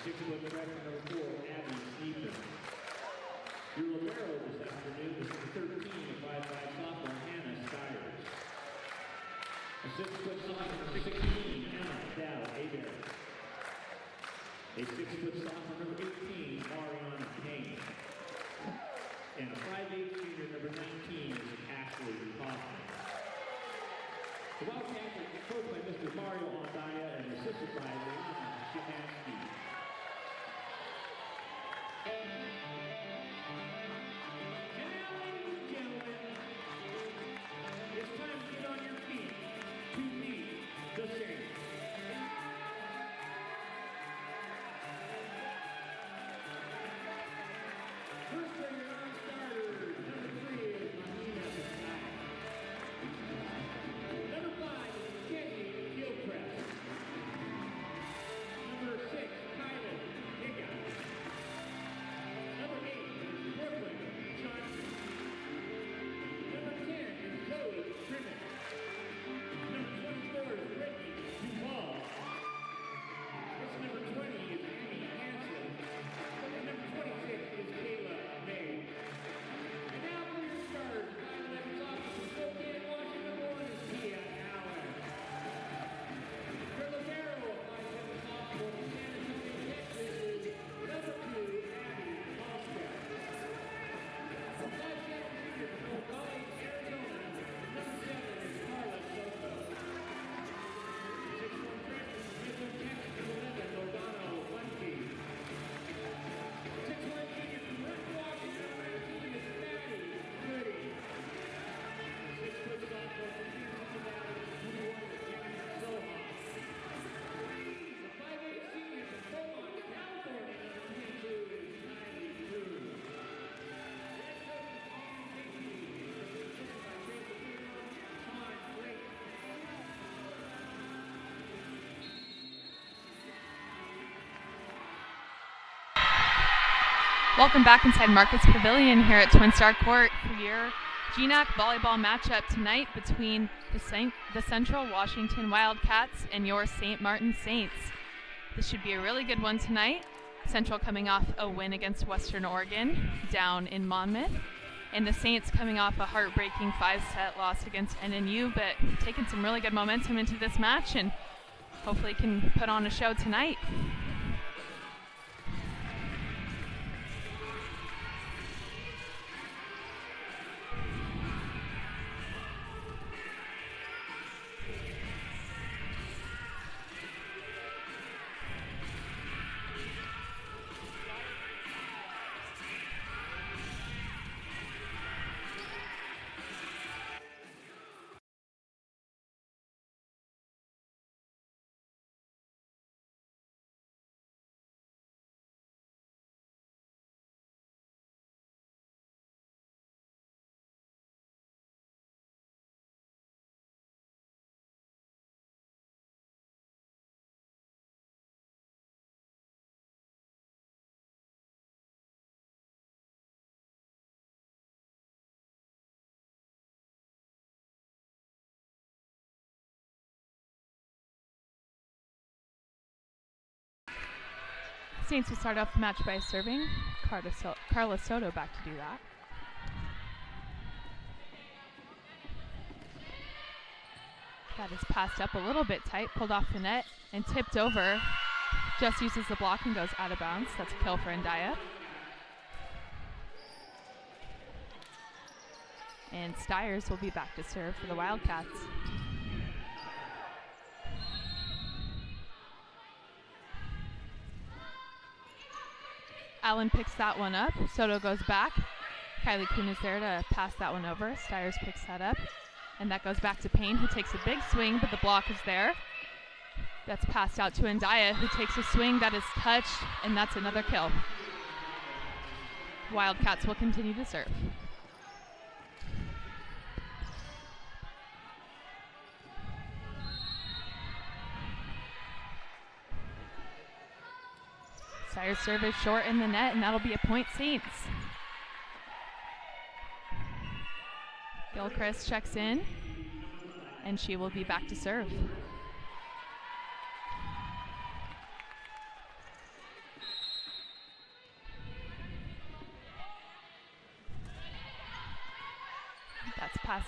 6-foot freshman number 4, Abby Sneaker. Your libero this afternoon is number 13, a 5'5" sophomore, Hannah Stiers. A 6-foot sophomore number 16, Emma Dow Adair. A 6-foot sophomore number 18, Mariana Payne. And a 5'8" junior number 19 is Ashley Kaufman. The Wildcats are coached by Mr. Mario Ondaya and assisted by Rihanna Shimansky. And now, ladies and gentlemen, it's time to get on your feet to meet the Saints. First player on starters, number 3 is Mahina Pascal. Number 5 is Kenny Gilchrist. Number 6, Kylan Higgins. Number 8 is Brooklyn Johnson. Number 10 is Zoe Trimmitt. Number 24 is Brittany Duval. This number 20 is Amy Hansen. And number 26 is Kayla May. And now for your starters, 5'11" sophomore from Spokane, Washington, number 1 is Tia Allen. Your libero, 5'7" sophomore from San Antonio, Texas, is number 2, Abby Malmsted. A 5'7" junior from Nogales, Arizona, number 7 is Carla Soto. 6'1" freshman from Midland, Texas, number 11, Lordano Bunky. 6'1" junior from West Washington, number 19 is Maddie Goody. 6-foot sophomore from Houston Valley, number 21 is Jennifer Soha. The 5'8" senior from Beaumont, California, number 22 is Kylie Drew. Red coach is Autumn Higbee, assisted by Tracy Bruno, Sean Blake. Welcome back inside Marcus Pavilion here at Twin Star Court for your GNAC volleyball matchup tonight between the Central Washington Wildcats and your St. Martin Saints. This should be a really good one tonight. Central coming off a win against Western Oregon down in Monmouth, and the Saints coming off a heartbreaking 5-set loss against NNU, but taking some really good momentum into this match and hopefully can put on a show tonight. Saints will start off the match by serving. Carla Soto back to do that. That is passed up a little bit tight, pulled off the net, and tipped over. Just uses the block and goes out of bounds. That's a kill for Ondaya. And Stiers will be back to serve for the Wildcats. Allen picks that one up. Soto goes back. Kylie Kuhn is there to pass that one over. Stiers picks that up. And that goes back to Payne, who takes a big swing, but the block is there. That's passed out to Ondaya, who takes a swing that is touched, and that's another kill. Wildcats will continue to serve. Stiers' serve is short in the net, and that'll be a point Saints. Gilchrist checks in, and she will be back to serve.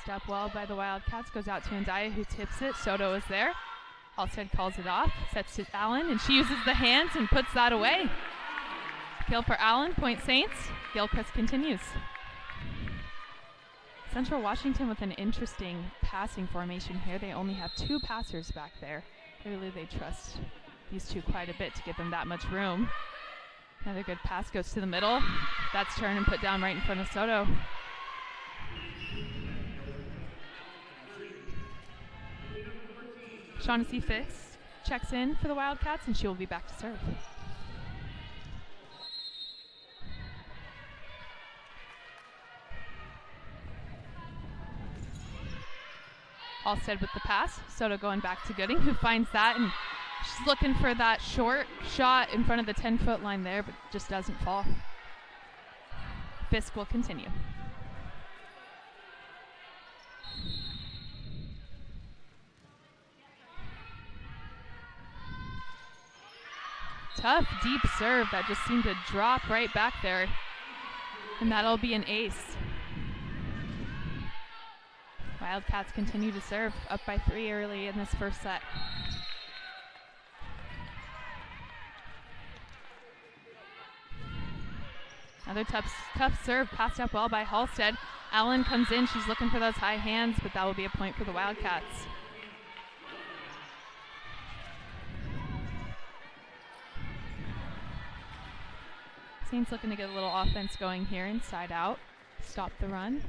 Passed up well by the Wildcats. Goes out to Andaya, who tips it. Soto is there. Halstead calls it off. Sets to Allen, and she uses the hands and puts that away. Kill for Allen. Point Saints. Gilchrist continues. Central Washington with an interesting passing formation here. They only have 2 passers back there. Clearly they trust these two quite a bit to give them that much room. Another good pass goes to the middle. That's turned and put down right in front of Soto. Shaughnessy Fix checks in for the Wildcats, and she will be back to serve. Halstead with the pass. Soto going back to Gooding, who finds that, and she's looking for that short shot in front of the 10-foot line there, but just doesn't fall. Fisk will continue. Tough, deep serve that just seemed to drop right back there, and that'll be an ace. Wildcats continue to serve, up by 3 early in this first set. Another tough serve, passed up well by Halstead. Allen comes in, she's looking for those high hands, but that will be a point for the Wildcats. Saints looking to get a little offense going here, inside out. Stop the run.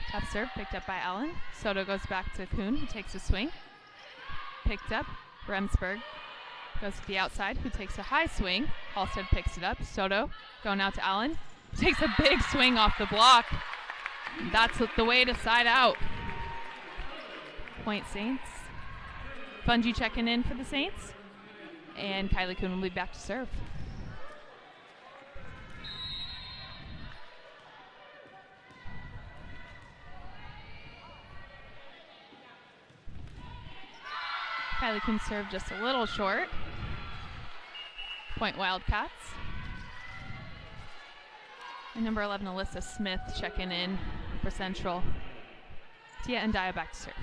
Tough serve, picked up by Allen. Soto goes back to Kuhn, who takes a swing. Picked up. Remsburg goes to the outside, who takes a high swing. Halstead picks it up. Soto going out to Allen. Takes a big swing off the block. That's the way to side out. Point Saints. Fungi checking in for the Saints. And Kylie Kuhn will be back to serve. Kylie Kuhn served just a little short. Point Wildcats. And number 11, Alyssa Smith checking in for Central. Tia and Dia back to serve.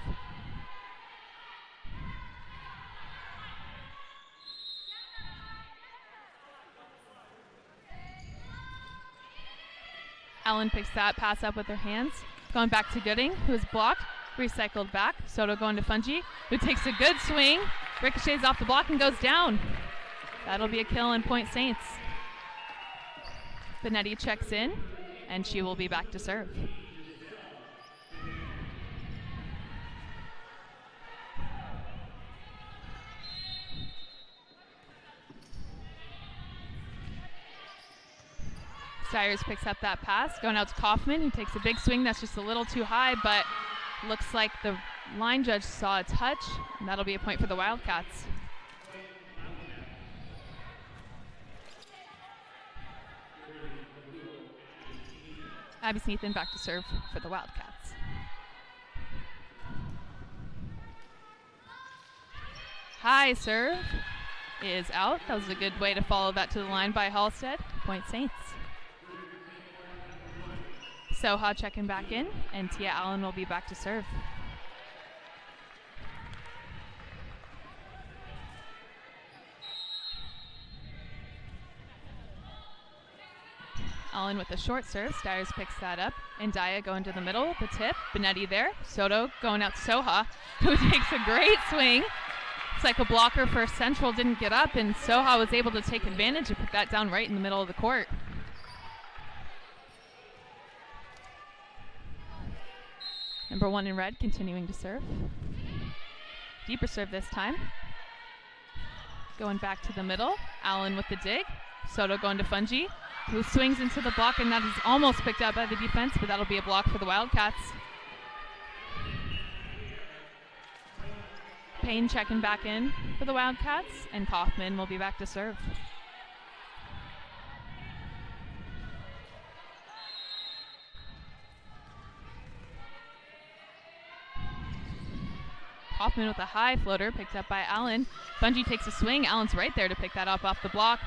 Allen picks that pass up with her hands. Going back to Gooding, who is blocked. Recycled back. Soto going to Fungi, who takes a good swing. Ricochets off the block and goes down. That'll be a kill and Point Saints. Benetti checks in, and she will be back to serve. Stiers picks up that pass, going out to Kaufman, who takes a big swing that's just a little too high, but looks like the line judge saw a touch, and that'll be a point for the Wildcats. Abby Sneathan back to serve for the Wildcats. High serve is out. That was a good way to follow that to the line by Halstead. Point Saints. Soha checking back in, and Tia Allen will be back to serve. Allen with a short serve. Stiers picks that up, and Dia going to the middle. The tip. Benetti there. Soto going out to Soha, who takes a great swing. It's like a blocker for Central didn't get up, and Soha was able to take advantage and put that down right in the middle of the court. Number 1 in red continuing to serve. Deeper serve this time. Going back to the middle. Allen with the dig. Soto going to Fungi, who swings into the block, and that is almost picked up by the defense, but that'll be a block for the Wildcats. Payne checking back in for the Wildcats, and Kaufman will be back to serve. Kaufman with a high floater picked up by Allen. Fungi takes a swing. Allen's right there to pick that up off the block.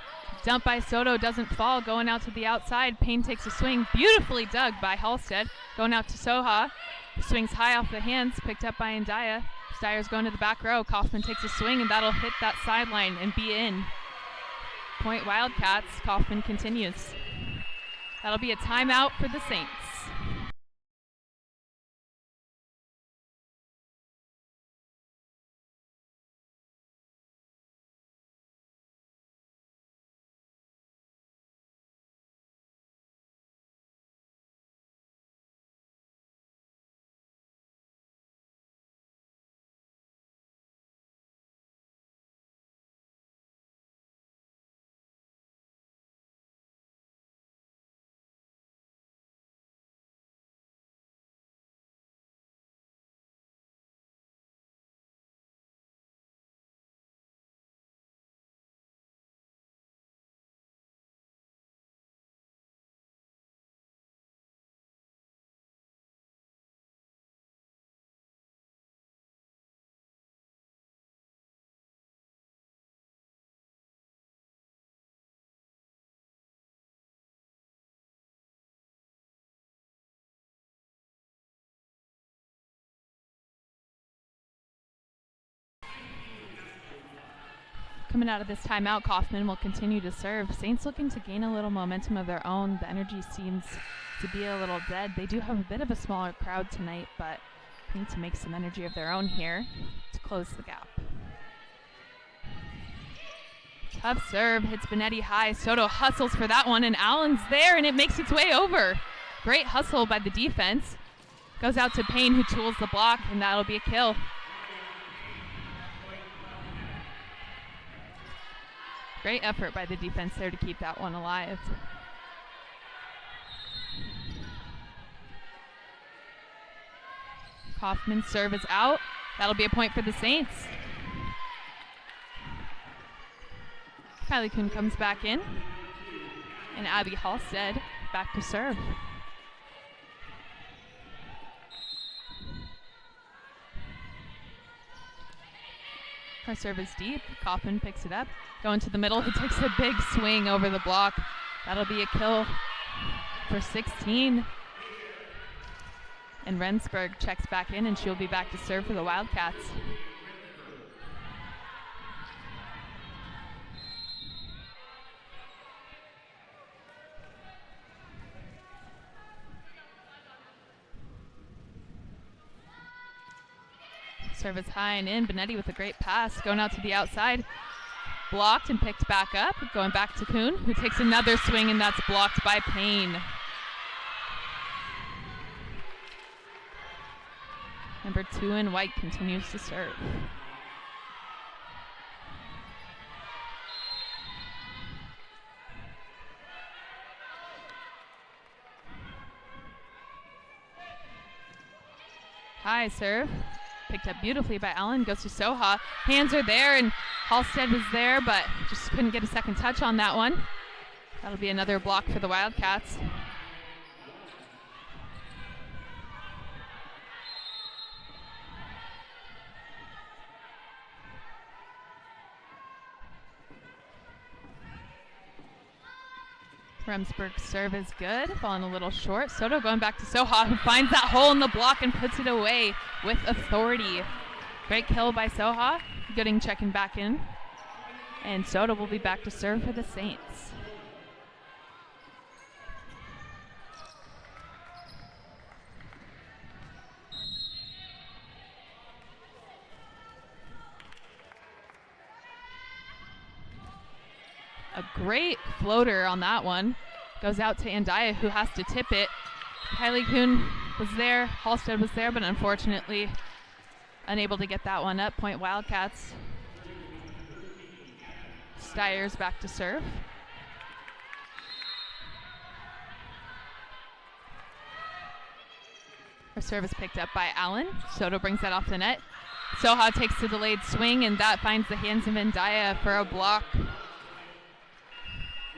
Dump by Soto, doesn't fall, going out to the outside. Payne takes a swing, beautifully dug by Halstead. Going out to Soha, swings high off the hands, picked up by Andaya. Steyer's going to the back row. Kaufman takes a swing, and that'll hit that sideline and be in. Point Wildcats. Kaufman continues. That'll be a timeout for the Saints. Coming out of this timeout, Kaufman will continue to serve. Saints looking to gain a little momentum of their own. The energy seems to be a little dead. They do have a bit of a smaller crowd tonight, but need to make some energy of their own here to close the gap. Tough serve, hits Benetti high. Soto hustles for that one, and Allen's there, and it makes its way over. Great hustle by the defense. Goes out to Payne, who tools the block, and that'll be a kill. Great effort by the defense there to keep that one alive. Kaufman's serve is out. That'll be a point for the Saints. Kylie Kuhn comes back in. And Abby Halstead back to serve. Her serve is deep. Kaufman picks it up. Going to the middle. He takes a big swing over the block. That'll be a kill for 16. And Rensburg checks back in, and she'll be back to serve for the Wildcats. Service high and in. Benetti with a great pass. Going out to the outside. Blocked and picked back up. Going back to Kuhn, who takes another swing, and that's blocked by Payne. Number 2 in white continues to serve. High serve. Picked up beautifully by Allen. Goes to Soha. Hands are there, and Halstead was there, but just couldn't get a second touch on that one. That'll be another block for the Wildcats. Remsburg's serve is good, falling a little short. Soto going back to Soha, who finds that hole in the block and puts it away with authority. Great kill by Soha. Gooding checking back in. And Soto will be back to serve for the Saints. A great floater on that one. Goes out to Andaya, who has to tip it. Kylie Kuhn was there. Halstead was there, but unfortunately unable to get that one up. Point Wildcats. Steyer's back to serve. Her serve is picked up by Allen. Soto brings that off the net. Soha takes the delayed swing, and that finds the hands of Andaya for a block.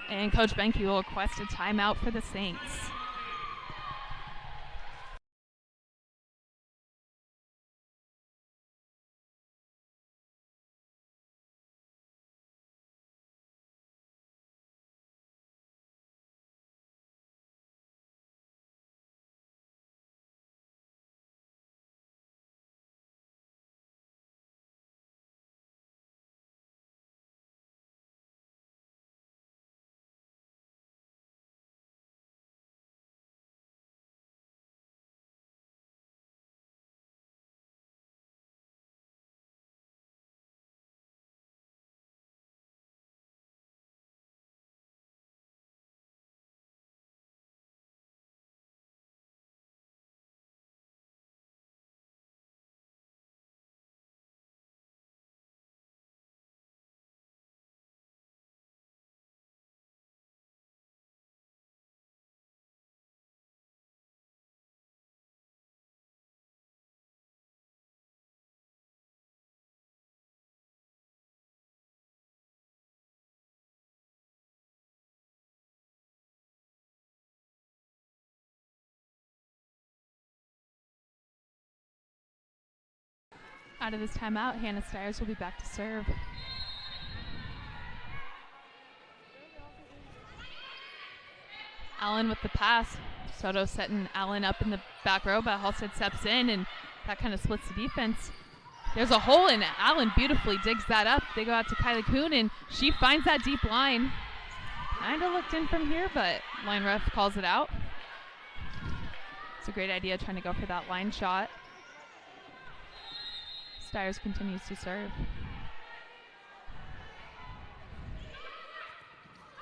And Coach Benke will request a timeout for the Saints. Out of this timeout, Hannah Stiers will be back to serve. Allen with the pass. Soto setting Allen up in the back row, but Halstead steps in, and that kind of splits the defense. There's a hole, and Allen beautifully digs that up. They go out to Kylie Kuhn, and she finds that deep line. Kind of looked in from here, but line ref calls it out. It's a great idea trying to go for that line shot. Stiers continues to serve.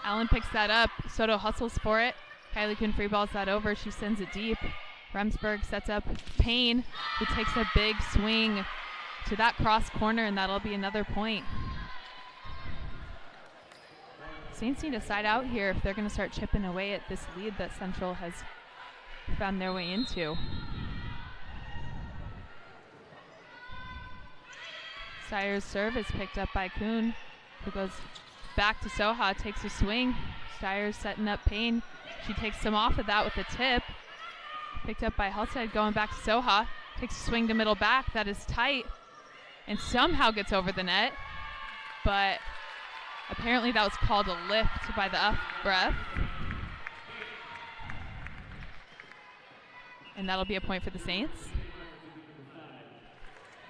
Allen picks that up. Soto hustles for it. Kylie Kuhn free balls that over. She sends it deep. Remsburg sets up Payne, who takes a big swing to that cross corner, and that'll be another point. Saints need a side out here if they're going to start chipping away at this lead that Central has found their way into. Stiers' serve is picked up by Kuhn, who goes back to Soha, takes a swing. Stiers setting up Payne. She takes some off of that with a tip. Picked up by Halstead, going back to Soha. Takes a swing to middle back. That is tight and somehow gets over the net. But apparently that was called a lift by the ref. And that'll be a point for the Saints.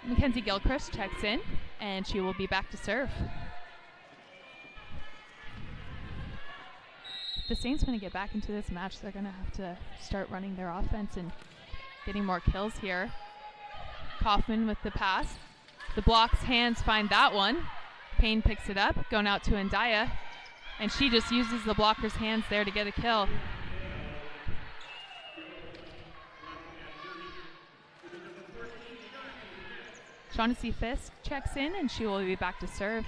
Mackenzie Gilchrist checks in, and she will be back to serve. If the Saints want to get back into this match, they're going to have to start running their offense and getting more kills here. Kaufman with the pass. The block's hands find that one. Payne picks it up, going out to Ndaya, and she just uses the blocker's hands there to get a kill. Shaughnessy Fisk checks in, and she will be back to serve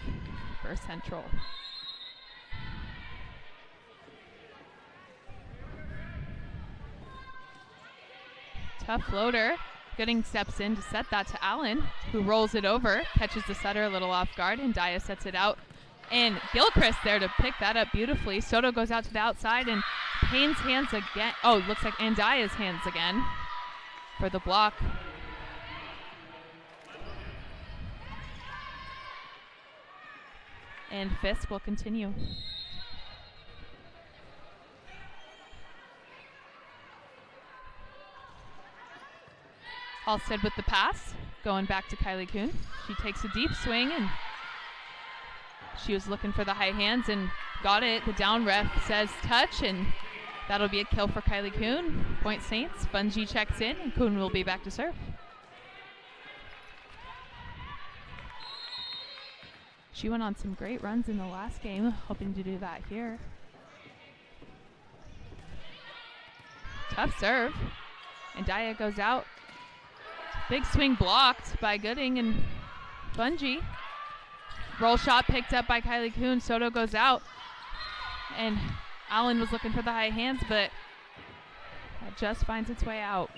for Central. Tough floater. Gooding steps in to set that to Allen, who rolls it over, catches the setter a little off guard, and Ndaya sets it out. And Gilchrist there to pick that up beautifully. Soto goes out to the outside, and Payne's hands again. Oh, looks like Ndaya's hands again for the block. And Fisk will continue. Halstead with the pass, going back to Kylie Kuhn. She takes a deep swing, and she was looking for the high hands and got it. The down ref says touch, and that'll be a kill for Kylie Kuhn. Point Saints. Fungi checks in, and Kuhn will be back to serve. She went on some great runs in the last game, hoping to do that here. Tough serve. And Ndaya goes out. Big swing blocked by Gooding and Fungi. Roll shot picked up by Kylie Kuhn. Soto goes out. And Allen was looking for the high hands, but that just finds its way out.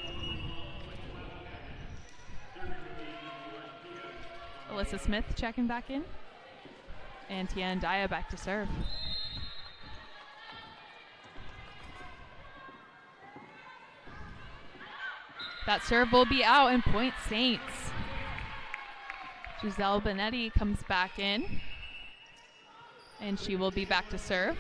Alyssa Smith checking back in. And Tia Ndaya back to serve. That serve will be out, and point Saints. Giselle Benetti comes back in, and she will be back to serve.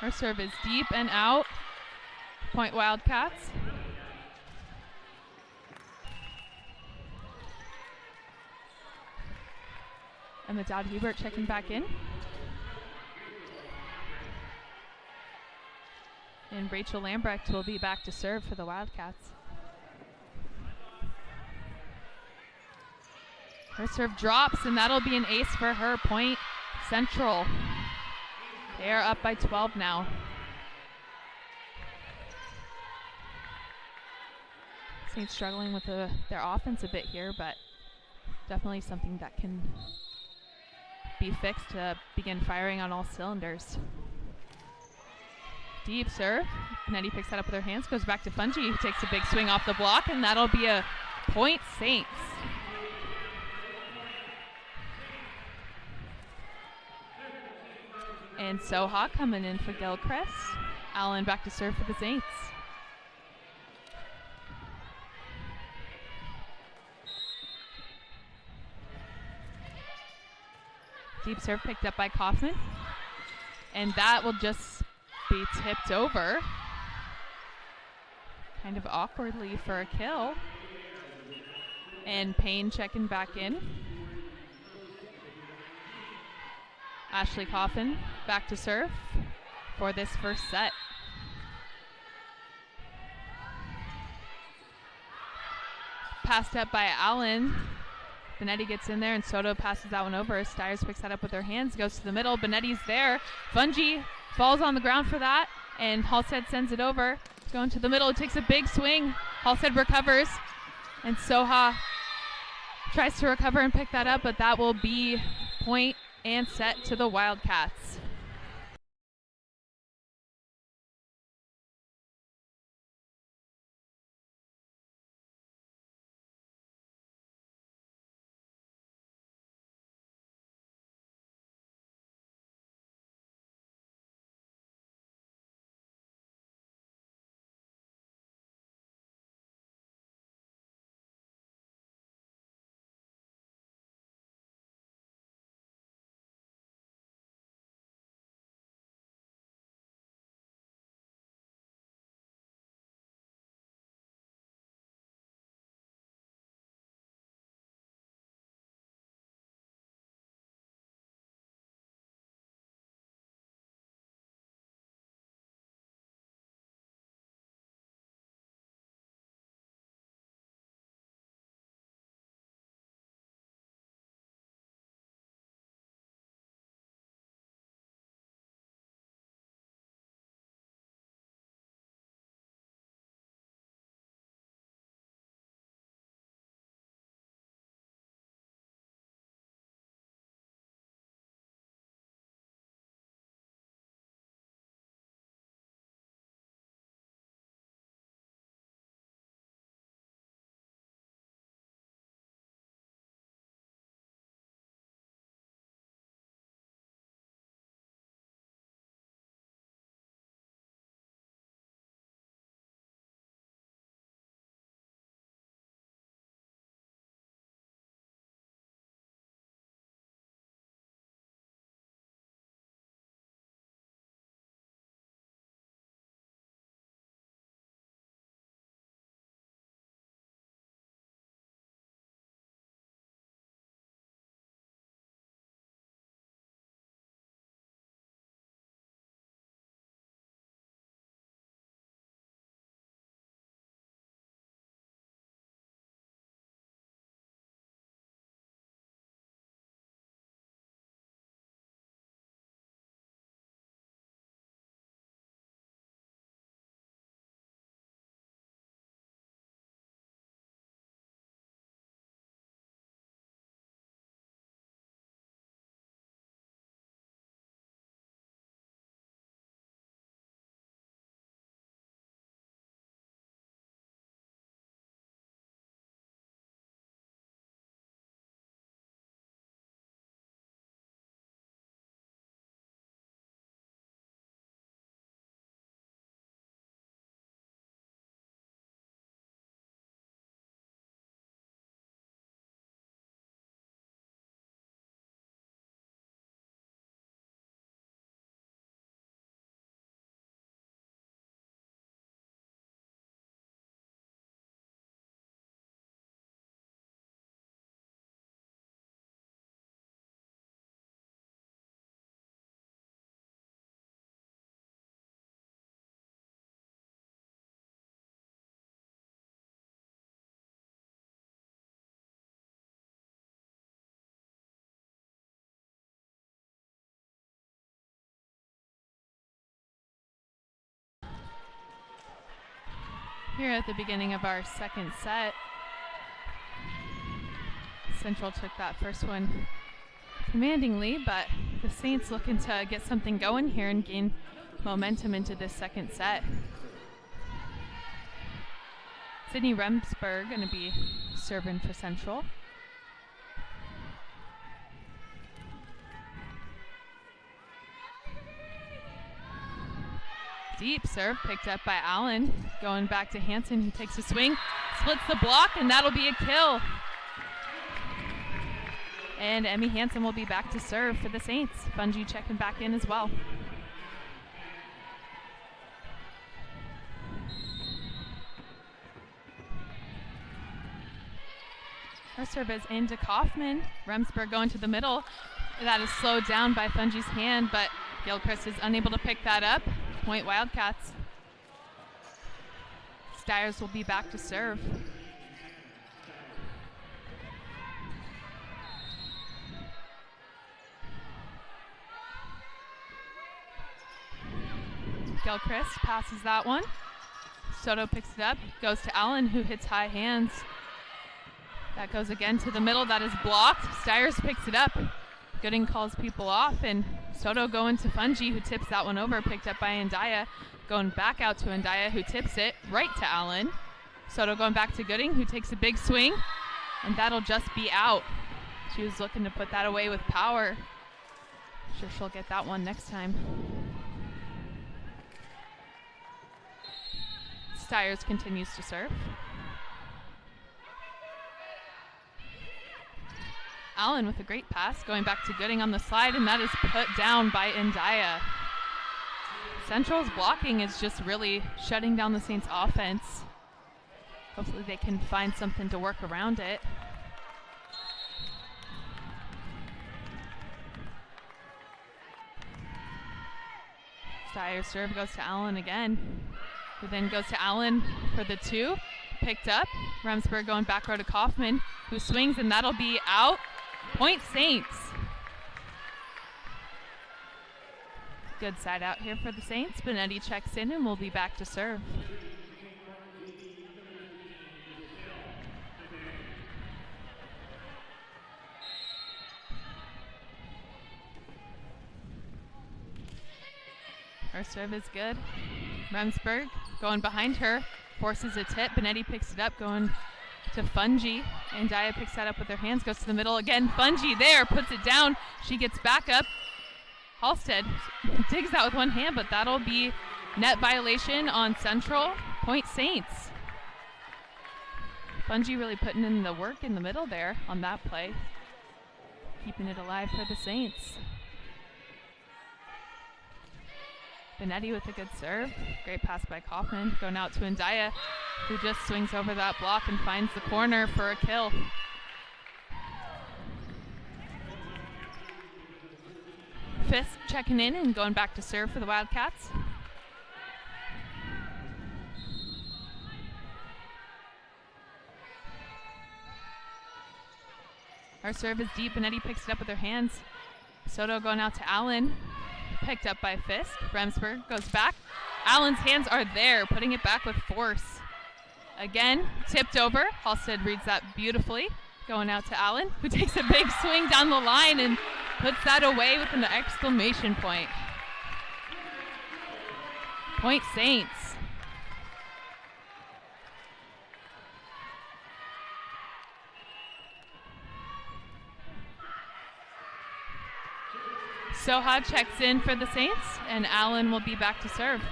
Her serve is deep and out. Point Wildcats. Emma Dowd-Hubert checking back in. And Rachel Lambrecht will be back to serve for the Wildcats. Her serve drops, and that'll be an ace for her. Point Central. They are up by 12 now. Saints struggling with their offense a bit here, but definitely something that can be fixed to begin firing on all cylinders. Deep serve. Benetti picks that up with her hands, goes back to Fungi, who takes a big swing off the block, and that'll be a point Saints. And Soha coming in for Gilchrist. Allen back to serve for the Saints. Deep serve picked up by Kaufman. And that will just be tipped over. Kind of awkwardly for a kill. And Payne checking back in. Ashley Coffin back to serve for this first set. Passed up by Allen. Benetti gets in there and Soto passes that one over. Stiers picks that up with her hands, goes to the middle. Benetti's there. Fungi falls on the ground for that, and Halstead sends it over. Going to the middle, it takes a big swing. Halstead recovers, and Soha tries to recover and pick that up, but that will be point and set to the Wildcats. Here at the beginning of our second set, Central took that first one commandingly, but the Saints looking to get something going here and gain momentum into this second set. Sydney Remsburg going to be serving for Central. Deep serve picked up by Allen. Going back to Hansen, who takes a swing, splits the block, and that'll be a kill. And Emmy Hansen will be back to serve for the Saints. Fungi checking back in as well. Her serve is into Kaufman. Remsburg going to the middle. That is slowed down by Fungi's hand, but Gilchrist is unable to pick that up. Point Wildcats. Stiers will be back to serve. Gilchrist passes that one. Soto picks it up, goes to Allen, who hits high hands. That goes again to the middle. That is blocked. Stiers picks it up. Gooding calls people off, and Soto going to Fungi, who tips that one over, picked up by Ndaya. Going back out to Ndaya, who tips it right to Allen. Soto going back to Gooding, who takes a big swing, and that'll just be out. She was looking to put that away with power. Sure she'll get that one next time. Stiers continues to serve. Allen with a great pass, going back to Gooding on the slide, and that is put down by Ndaya. Central's blocking is just really shutting down the Saints' offense. Hopefully they can find something to work around it. Stiers' serve goes to Allen again, who then goes to Allen for the two. Picked up. Remsburg going back row to Kaufman, who swings, and that'll be out. Point Saints. Good side out here for the Saints. Benetti checks in and will be back to serve. Her serve is good. Remsburg going behind her, forces a tip. Benetti picks it up, going to Fungi. Ndaya picks that up with her hands, goes to the middle again. Fungi there, puts it down. She gets back up. Halstead digs that with one hand, but that'll be net violation on Central. Point Saints. Fungi really putting in the work in the middle there on that play. Keeping it alive for the Saints. Benetti with a good serve. Great pass by Kaufman. Going out to Ndaya, who just swings over that block and finds the corner for a kill. Fisk checking in and going back to serve for the Wildcats. Our serve is deep. Benetti picks it up with her hands. Soto going out to Allen. Picked up by Fisk. Remsburg goes back. Allen's hands are there, putting it back with force. Again, tipped over. Halstead reads that beautifully. Going out to Allen, who takes a big swing down the line and puts that away with an exclamation point. Point Saints. Soha checks in for the Saints, and Allen will be back to serve.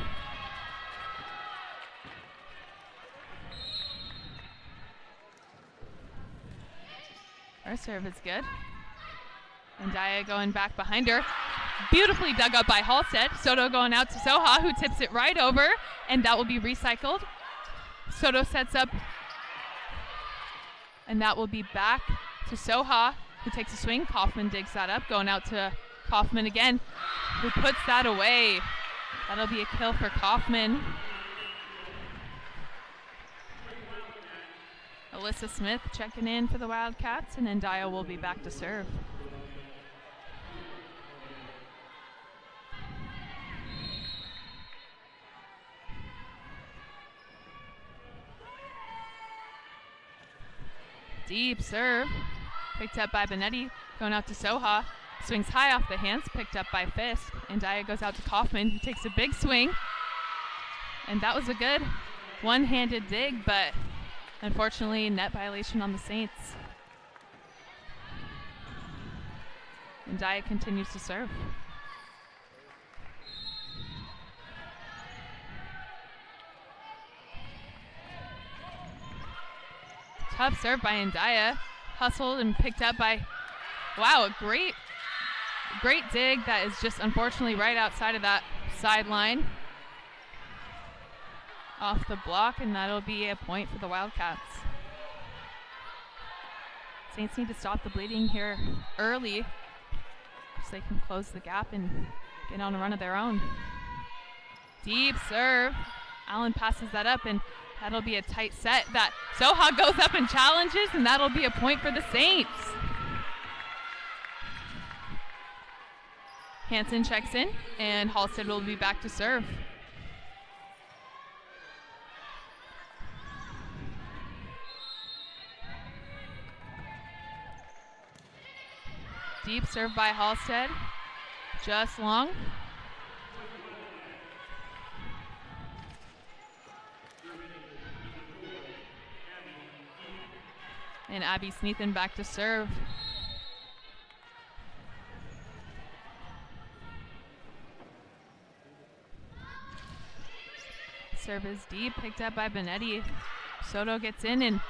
Her serve is good. Ndaya going back behind her. Beautifully dug up by Halstead. Soto going out to Soha, who tips it right over, and that will be recycled. Soto sets up, and that will be back to Soha, who takes a swing. Kaufman digs that up, going out to Kaufman again, who puts that away. That'll be a kill for Kaufman. Alyssa Smith checking in for the Wildcats, and Ndaya will be back to serve. Deep serve, picked up by Benetti, going out to Soha. Swings high off the hands, picked up by Fisk. Ndaya goes out to Kaufman, who takes a big swing. And that was a good one-handed dig, but unfortunately, net violation on the Saints. Ndaya continues to serve. Tough serve by Ndaya. Hustled and picked up by, wow, a great dig that is just unfortunately right outside of that sideline. Off the block, and that'll be a point for the Wildcats. Saints need to stop the bleeding here early so they can close the gap and get on a run of their own. Deep serve. Allen passes that up, and that'll be a tight set that Soha goes up and challenges, and that'll be a point for the Saints. Hansen checks in, and Halstead will be back to serve. Deep serve by Halstead, just long. And Abby Sneathen back to serve. Serve is deep, picked up by Benetti. Soto gets in, and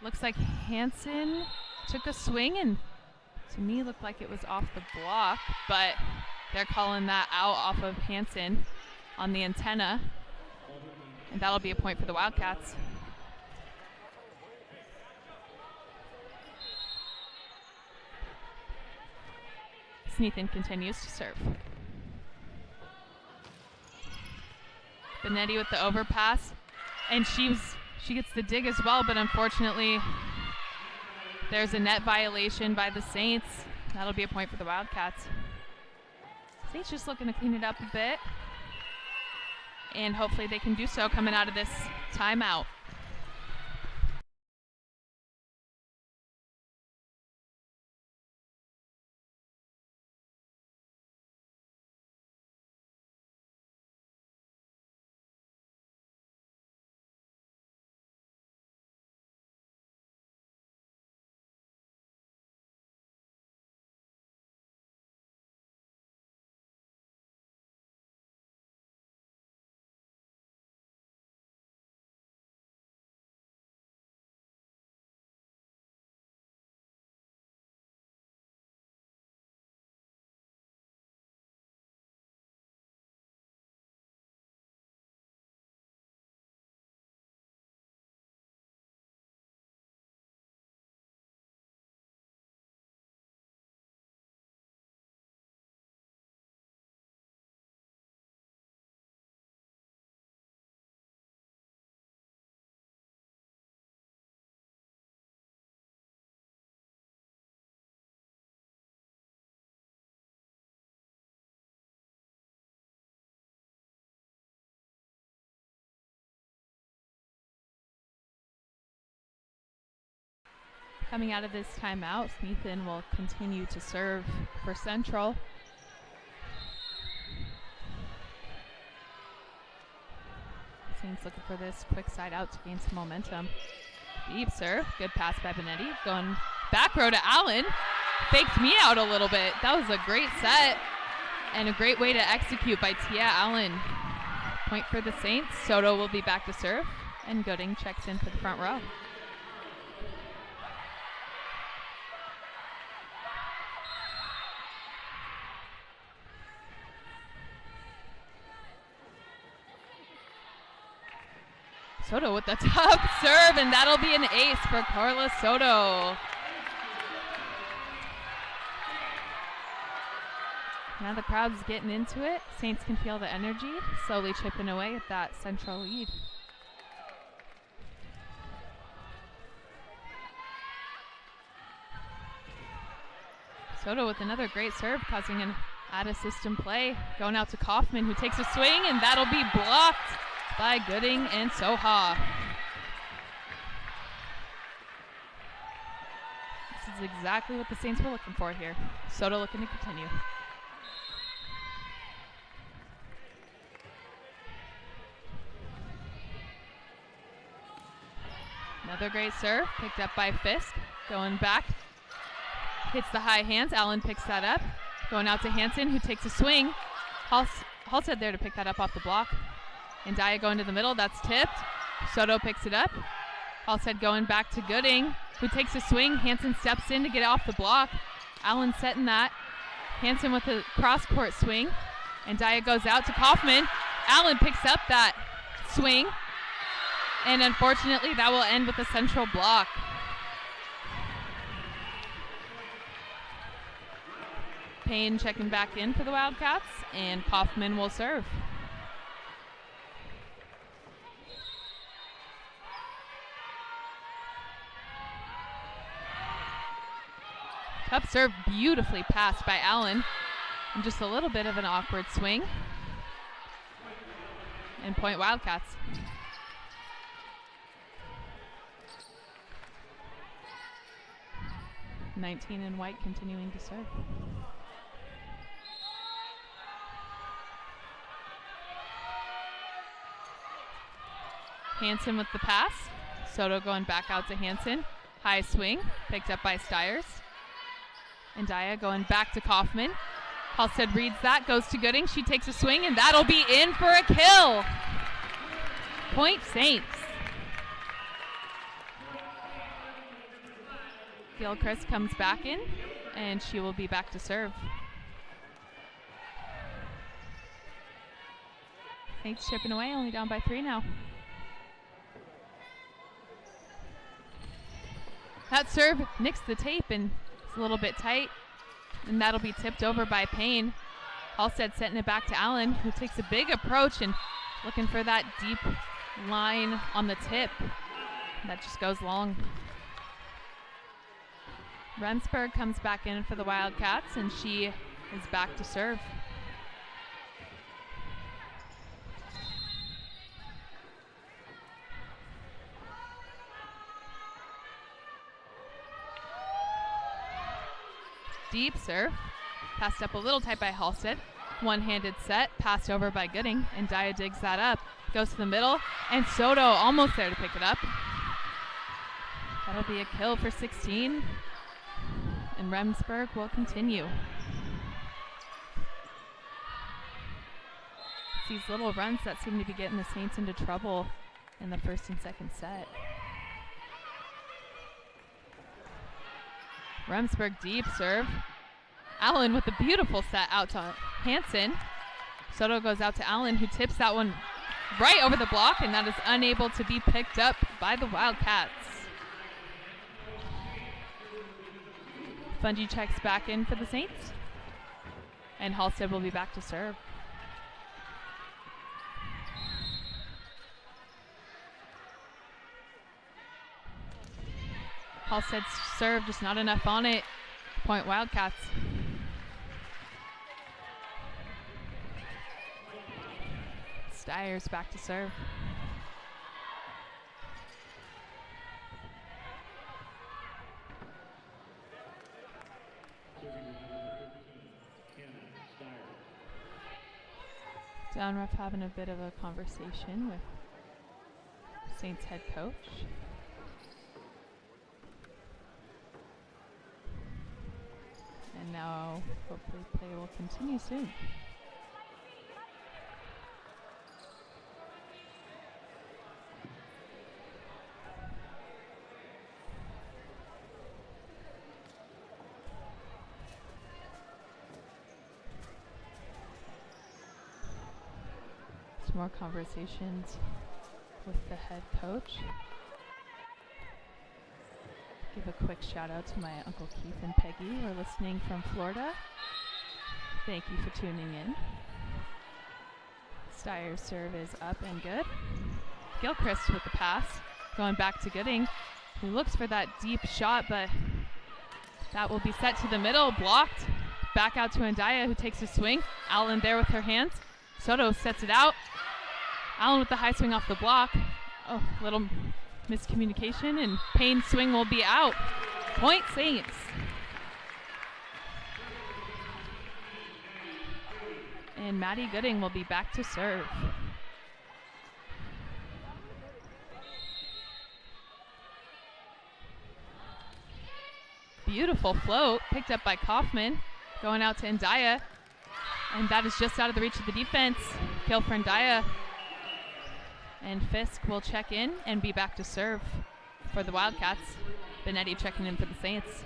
looks like Hansen took a swing, and to me looked like it was off the block, but they're calling that out off of Hansen on the antenna, and that'll be a point for the Wildcats. Sneathen continues to serve. Benetti with the overpass, and she gets the dig as well, but unfortunately there's a net violation by the Saints. That'll be a point for the Wildcats. Saints just looking to clean it up a bit, and hopefully they can do so coming out of this timeout. Coming out of this timeout, Sneathen will continue to serve for Central. Saints looking for this quick side out to gain some momentum. Deep serve, good pass by Benetti. Going back row to Allen. Faked me out a little bit. That was a great set and a great way to execute by Tia Allen. Point for the Saints. Soto will be back to serve, and Gooding checks in for the front row. Soto with the top serve, and that'll be an ace for Carla Soto. Now the crowd's getting into it. Saints can feel the energy, slowly chipping away at that Central lead. Soto with another great serve, causing an out-of-system play. Going out to Kaufman, who takes a swing, and that'll be blocked by Gooding and Soha. This is exactly what the Saints were looking for here. Soto looking to continue. Another great serve, picked up by Fisk. Going back, hits the high hands. Allen picks that up. Going out to Hansen, who takes a swing. Halstead there to pick that up off the block. And Ndaya going to the middle, that's tipped. Soto picks it up. Halstead going back to Gooding, who takes a swing. Hansen steps in to get off the block. Allen setting that. Hansen with a cross-court swing. And Daya goes out to Kaufman. Allen picks up that swing. And unfortunately, that will end with a central block. Payne checking back in for the Wildcats, and Kaufman will serve. Tough serve, beautifully passed by Allen. And just a little bit of an awkward swing. And point Wildcats. (19) in white continuing to serve. Hansen with the pass. Soto going back out to Hansen. High swing, picked up by Stiers. And Daya going back to Kaufman. Halstead reads that, goes to Gooding. She takes a swing, and that'll be in for a kill. Point Saints. Gilchrist comes back in, and she will be back to serve. Saints chipping away, only down by 3 now. That serve nicks the tape, and it's a little bit tight, and that'll be tipped over by Payne. Halstead setting it back to Allen, who takes a big approach and looking for that deep line on the tip. That just goes long. Remsburg comes back in for the Wildcats, and she is back to serve. Deep serve, passed up a little tight by Halstead. One-handed set, passed over by Gooding, and Daya digs that up. Goes to the middle, and Soto almost there to pick it up. That'll be a kill for 16, and Remsburg will continue. It's these little runs that seem to be getting the Saints into trouble in the first and second set. Remsburg deep serve. Allen with a beautiful set out to Hansen. Soto goes out to Allen, who tips that one right over the block, and that is unable to be picked up by the Wildcats. Fungi checks back in for the Saints, and Halstead will be back to serve. Halstead's serve, just not enough on it. Point Wildcats. Stiers back to serve. Down ref having a bit of a conversation with Saints head coach. And now, hopefully, play will continue soon. Some more conversations with the head coach. Give a quick shout out to my Uncle Keith and Peggy who are listening from Florida. Thank you for tuning in. Stiers' serve is up and good. Gilchrist with the pass, going back to Gooding, who looks for that deep shot, but that will be set to the middle, blocked. Back out to Ndaya, who takes a swing. Allen there with her hands. Soto sets it out. Allen with the high swing off the block. Oh, little miscommunication, and Payne's swing will be out. Point Saints. And Maddie Gooding will be back to serve. Beautiful float, picked up by Kaufman, going out to Ndaya, and that is just out of the reach of the defense. Kill for Ndaya. And Fisk will check in and be back to serve for the Wildcats. Benetti checking in for the Saints.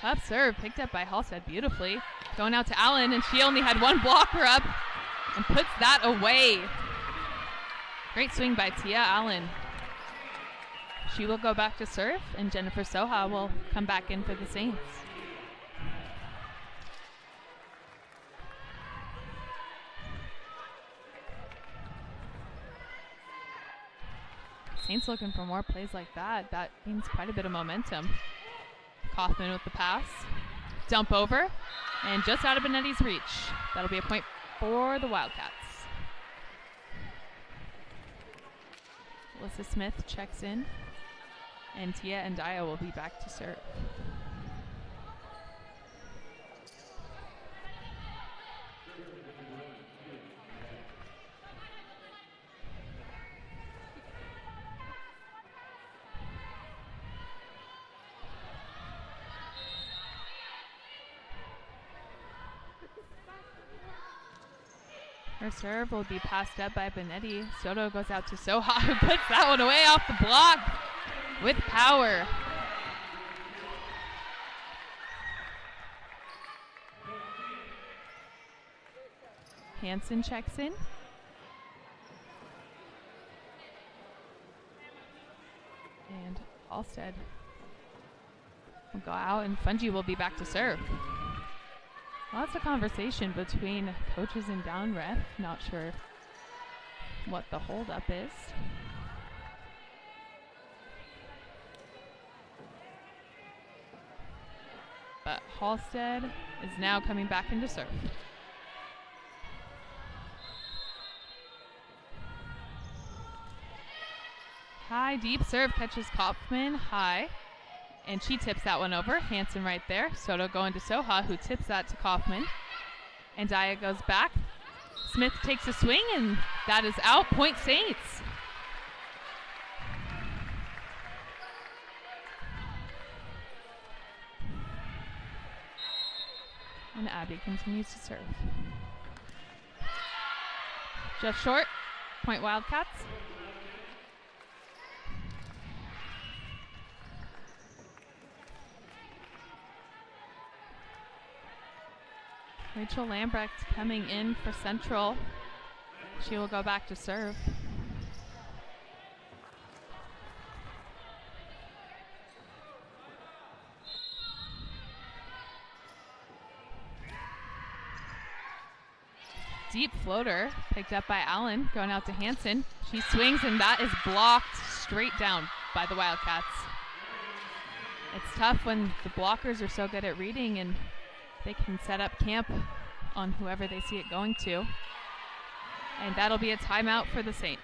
Tough serve, picked up by Halstead beautifully. Going out to Allen, and she only had one blocker up and puts that away. Great swing by Tia Allen. She will go back to serve, and Jennifer Soha will come back in for the Saints. Saints looking for more plays like that. That means quite a bit of momentum. Kaufman with the pass. Dump over, and just out of Benetti's reach. That'll be a point for the Wildcats. Alyssa Smith checks in, and Tia and Daya will be back to serve. Her serve will be passed up by Benetti. Soto goes out to Soha, who puts that one away off the block with power. Hansen checks in. And Halstead will go out, and Fungi will be back to serve. Lots of conversation between coaches and down ref. Not sure what the holdup is. But Halstead is now coming back into serve. High, deep serve catches Kaufman high. And she tips that one over. Hansen right there. Soto going to Soha, who tips that to Kaufman. And Daya goes back. Smith takes a swing, and that is out. Point Saints. And Abby continues to serve. Just short. Point Wildcats. Rachel Lambrecht coming in for Central. She will go back to serve. Deep floater picked up by Allen, going out to Hansen. She swings, and that is blocked straight down by the Wildcats. It's tough when the blockers are so good at reading, and they can set up camp on whoever they see it going to. And that'll be a timeout for the Saints.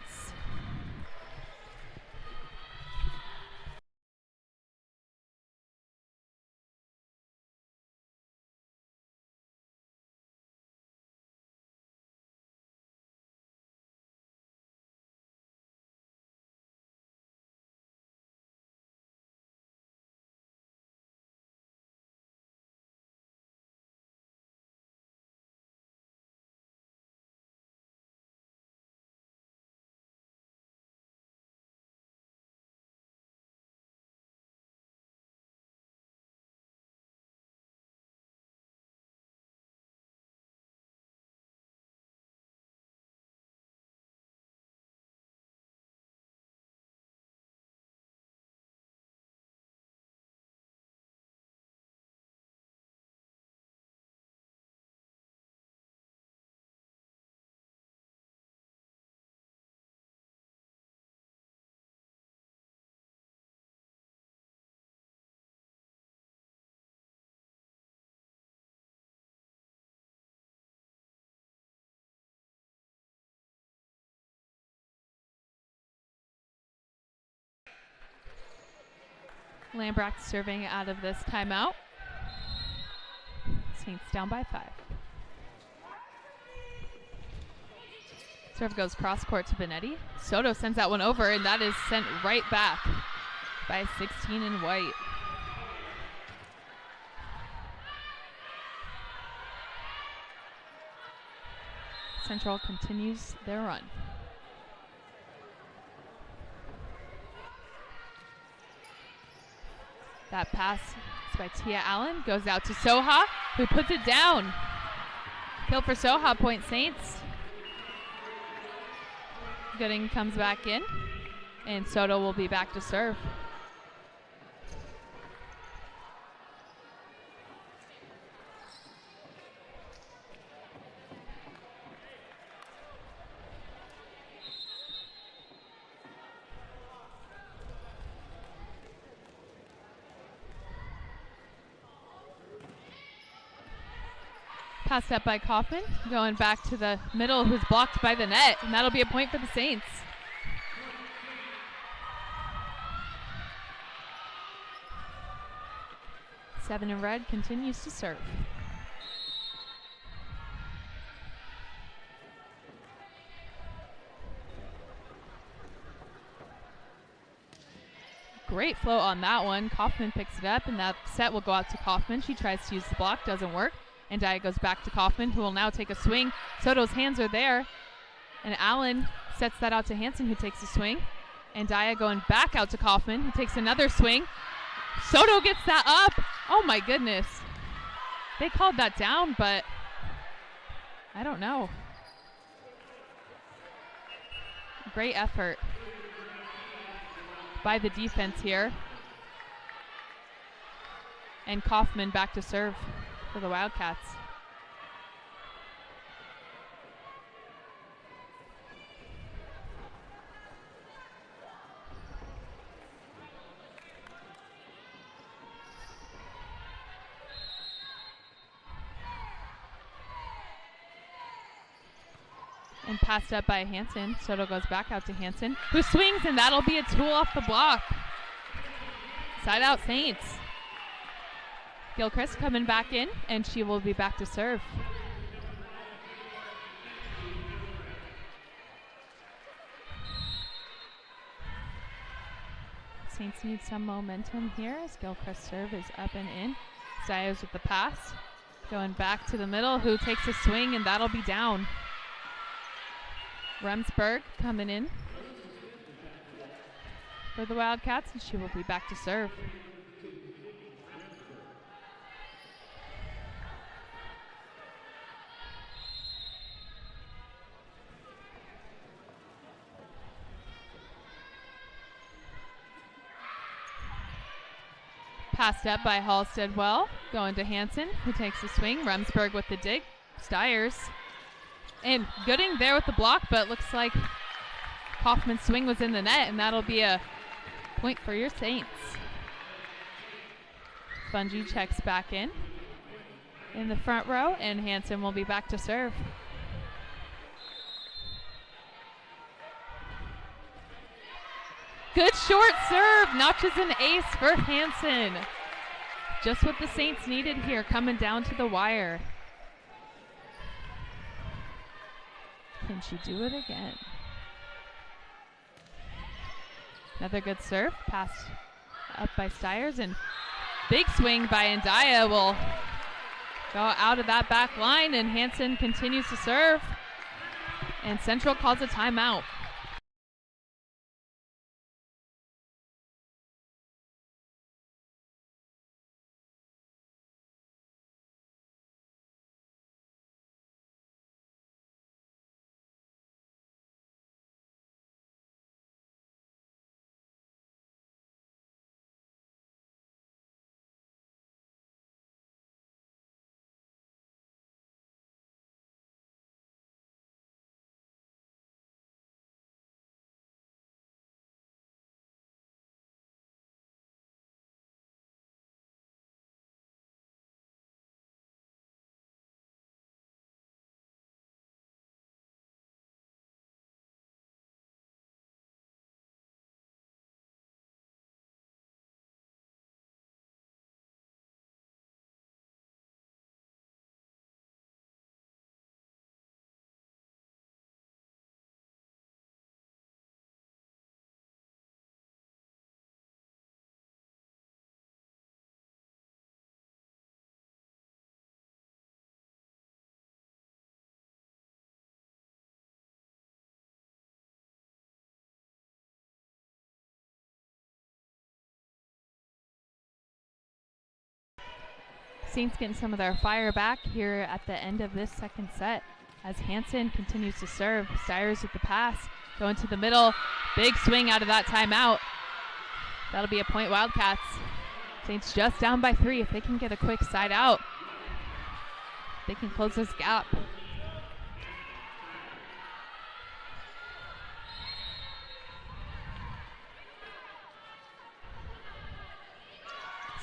Lambrecht serving out of this timeout. Saints down by 5. Serve goes cross court to Benetti. Soto sends that one over, and that is sent right back by 16 in white. Central continues their run. That pass is by Tia Allen, goes out to Soha, who puts it down. Kill for Soha, Point Saints. Gooding comes back in, and Soto will be back to serve. Passed up by Kaufman, going back to the middle, who's blocked by the net, and that'll be a point for the Saints. Seven in red continues to serve. Great flow on that one. Kaufman picks it up, and that set will go out to Kaufman. She tries to use the block, doesn't work. And Daya goes back to Kaufman, who will now take a swing. Soto's hands are there. And Allen sets that out to Hansen, who takes a swing. And Daya going back out to Kaufman, who takes another swing. Soto gets that up. Oh my goodness. They called that down, but I don't know. Great effort by the defense here. And Kaufman back to serve for the Wildcats. And passed up by Hansen. Soto goes back out to Hansen, who swings, and that'll be a tool off the block. Side out Saints. Gilchrist coming back in, and she will be back to serve. Saints need some momentum here as Gilchrist serve is up and in. Zayos with the pass. Going back to the middle, who takes a swing, and that'll be down. Remsburg coming in for the Wildcats, and she will be back to serve. Passed up by Halstead-Well, going to Hansen, who takes a swing. Remsburg with the dig. Stiers. And Gooding there with the block, but looks like Kaufman's swing was in the net, and that'll be a point for your Saints. Bungie checks back in the front row, and Hansen will be back to serve. Good short serve, notches an ace for Hansen. Just what the Saints needed here, coming down to the wire. Can she do it again? Another good serve, passed up by Stiers, and big swing by Ndaya will go out of that back line, and Hansen continues to serve, and Central calls a timeout. Saints getting some of their fire back here at the end of this second set as Hansen continues to serve. Stiers with the pass, going to the middle. Big swing out of that timeout. That'll be a point Wildcats. Saints just down by 3. If they can get a quick side out, they can close this gap.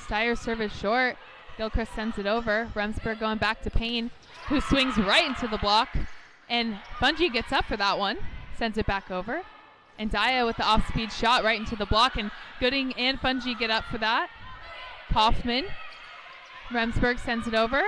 Stiers serve is short. Gilchrist sends it over. Remsburg going back to Payne, who swings right into the block. And Fungi gets up for that one. Sends it back over. And Daya with the off-speed shot right into the block. And Gooding and Fungi get up for that. Kaufman. Remsburg sends it over.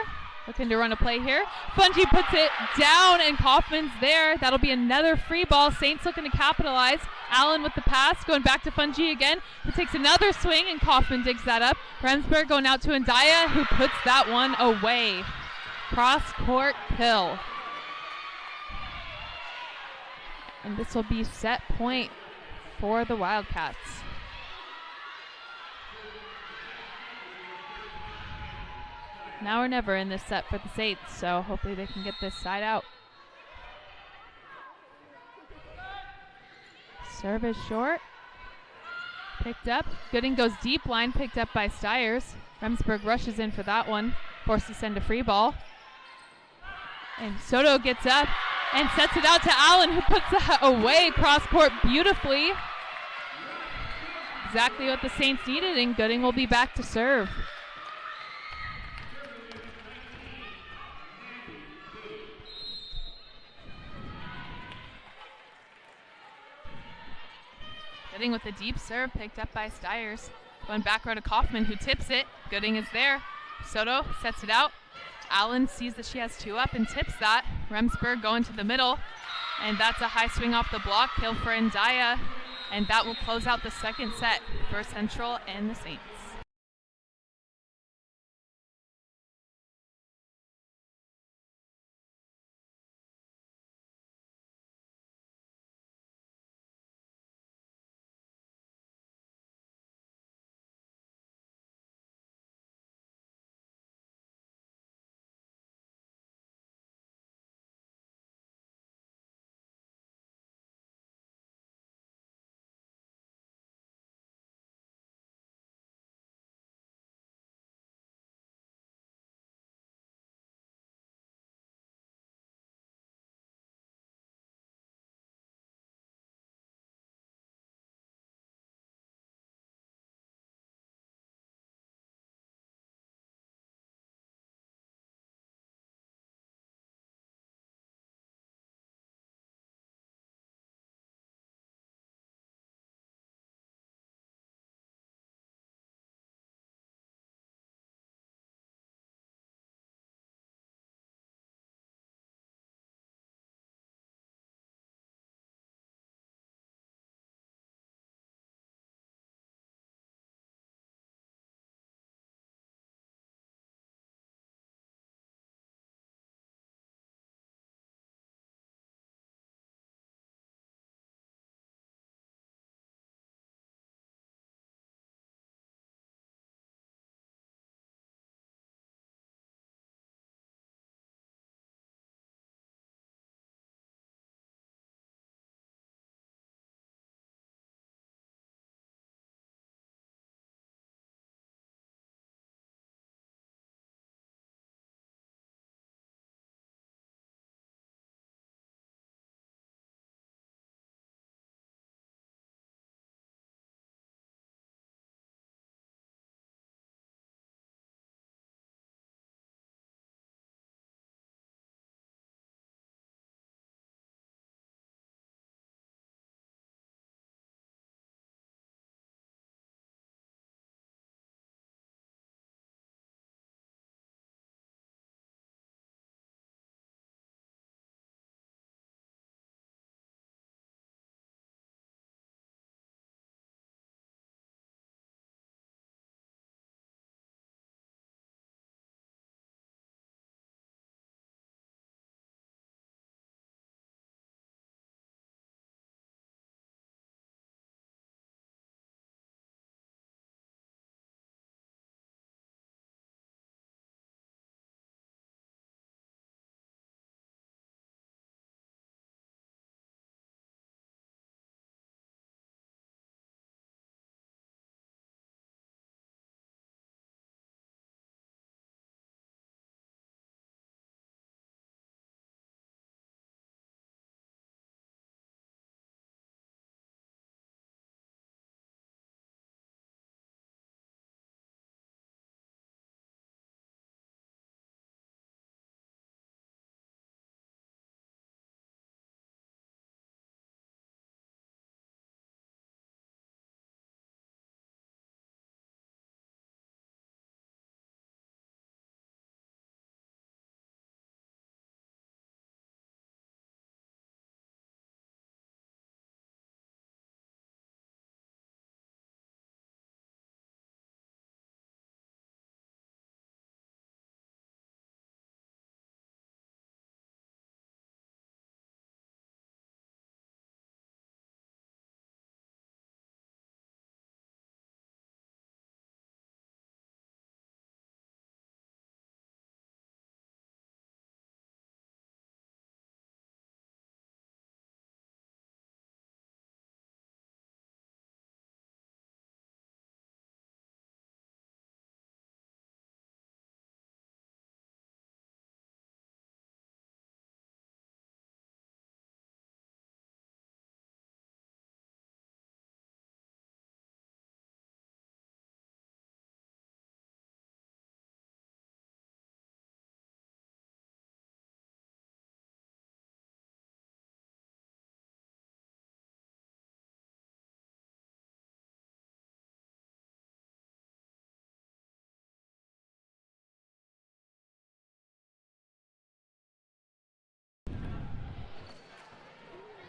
Looking to run a play here. Fungi puts it down and Kaufman's there. That'll be another free ball. Saints looking to capitalize. Allen with the pass, going back to Fungi again, who takes another swing and Kaufman digs that up. Remsburg going out to Ndaya, who puts that one away. Cross-court kill. And this will be set point for the Wildcats. Now or never in this set for the Saints, so hopefully they can get this side out. Serve is short. Picked up. Gooding goes deep line, picked up by Stiers. Remsburg rushes in for that one, forced to send a free ball. And Soto gets up and sets it out to Allen, who puts that away cross court beautifully. Exactly what the Saints needed, and Gooding will be back to serve. Gooding with a deep serve, picked up by Stiers. Going back row to Kaufman, who tips it. Gooding is there. Soto sets it out. Allen sees that she has 2 up and tips that. Remsburg going to the middle. And that's a high swing off the block. Kill for Ndaya. And that will close out the second set for Central and the Saints.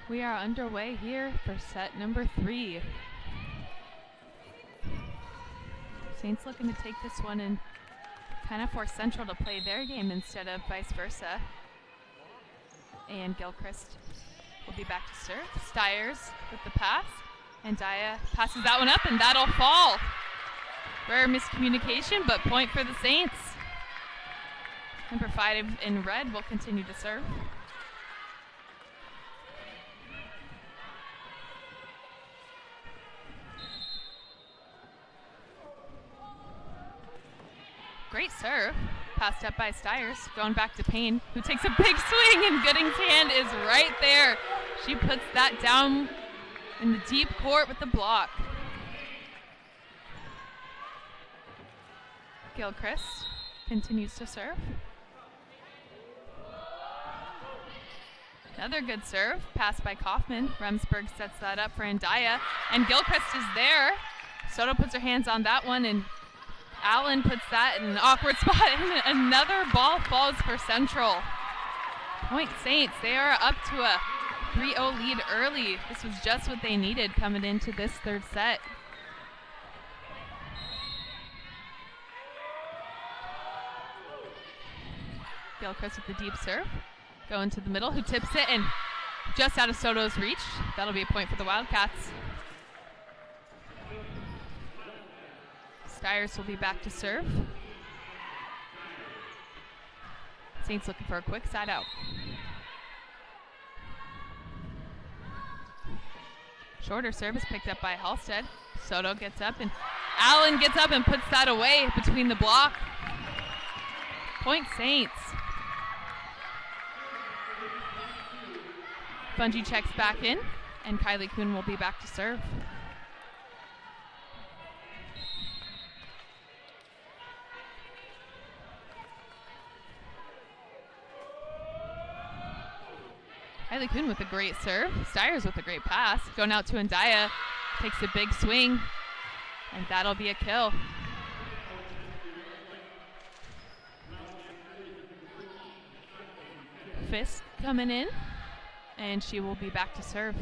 We are underway here for set number 3. Saints looking to take this one and kind of force Central to play their game instead of vice versa. And Gilchrist will be back to serve. Stiers with the pass. And Daya passes that one up, and that'll fall. Rare miscommunication, but point for the Saints. Number 5 in red will continue to serve. Great serve. Passed up by Stiers. Going back to Payne, who takes a big swing, and Gooding's hand is right there. She puts that down in the deep court with the block. Gilchrist continues to serve. Another good serve. Pass by Kaufman. Remsburg sets that up for Andaya, and Gilchrist is there. Soto puts her hands on that one, and Allen puts that in an awkward spot, and another ball falls for Central. Point Saints, they are up to a 3-0 lead early. This was just what they needed coming into this third set. Gilchrist with the deep serve. Going to the middle, who tips it, and just out of Soto's reach. That'll be a point for the Wildcats. Stiers will be back to serve. Saints looking for a quick side out. Shorter service picked up by Halstead. Soto gets up, and Allen gets up and puts that away between the block. Point Saints. Fungi checks back in, and Kylie Kuhn will be back to serve. Kylie Kuhn with a great serve. Stiers with a great pass. Going out to Andaya. Takes a big swing, and that'll be a kill. Fisk coming in, and she will be back to serve.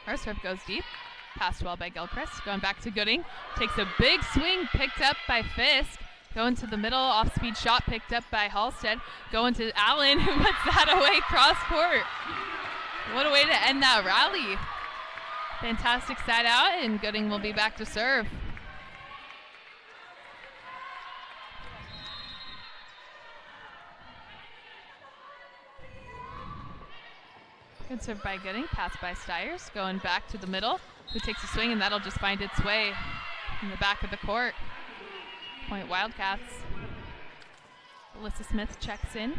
Her serve goes deep. Passed well by Gilchrist. Going back to Gooding. Takes a big swing, picked up by Fisk. Going to the middle, off-speed shot picked up by Halstead. Going to Allen, who puts that away cross court. What a way to end that rally. Fantastic side out, and Gooding will be back to serve. Good serve by Gooding, pass by Stiers. Going back to the middle, who takes a swing, and that'll just find its way in the back of the court. Point Wildcats. Alyssa Smith checks in,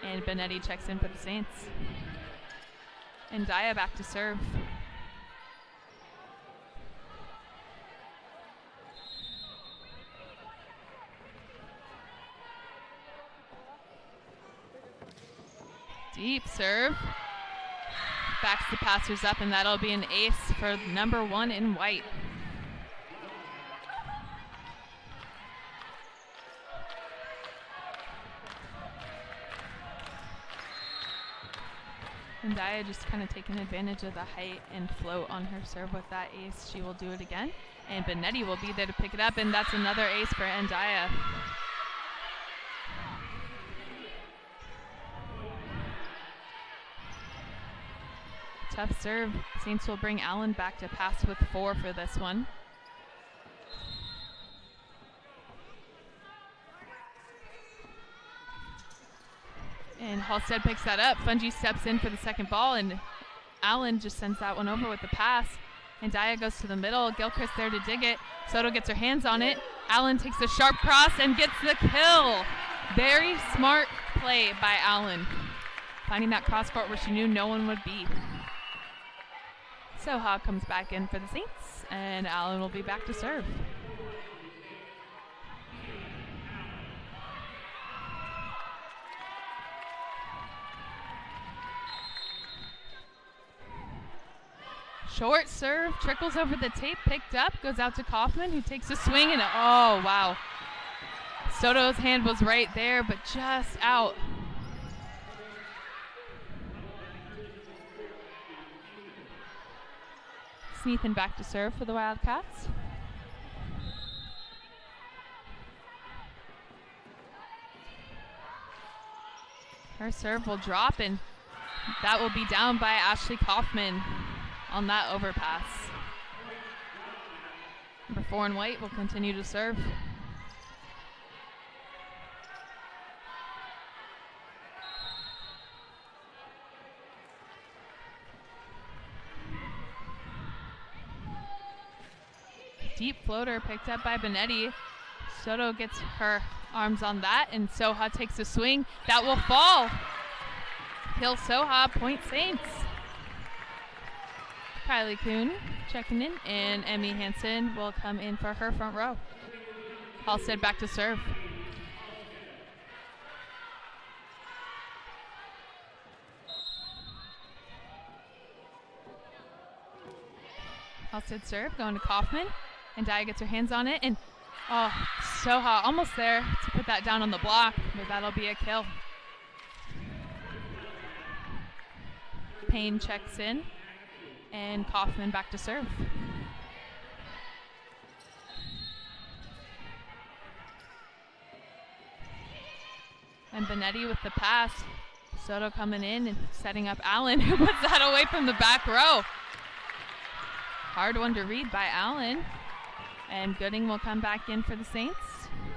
and Benetti checks in for the Saints. And Daya back to serve. Deep serve. Backs the passers up, and that'll be an ace for number 1 in white. And Daya just kind of taking advantage of the height and float on her serve with that ace. She will do it again. And Benetti will be there to pick it up, and that's another ace for Andaya. Tough serve. Saints will bring Allen back to pass with 4 for this one. And Halstead picks that up. Fungi steps in for the second ball, and Allen just sends that one over with the pass. And Daya goes to the middle. Gilchrist there to dig it. Soto gets her hands on it. Allen takes a sharp cross and gets the kill. Very smart play by Allen. Finding that cross court where she knew no one would be. Soha comes back in for the Saints, and Allen will be back to serve. Short serve, trickles over the tape, picked up, goes out to Kaufman, who takes a swing, and oh, wow. Soto's hand was right there, but just out. Sneathen back to serve for the Wildcats. Her serve will drop, and that will be down by Ashley Kaufman on that overpass. Number 4 in white will continue to serve. Deep floater picked up by Benetti. Soto gets her arms on that, and Soha takes a swing. That will fall. Kill Soha, point Saints. Kylie Kuhn checking in, and Emmy Hansen will come in for her front row. Halstead back to serve. Halstead serve going to Kaufman, and Daya gets her hands on it, and Soha almost there to put that down on the block, but that'll be a kill. Payne checks in, and Kaufman back to serve. And Benetti with the pass. Soto coming in and setting up Allen, who puts that away from the back row. Hard one to read by Allen. And Gooding will come back in for the Saints.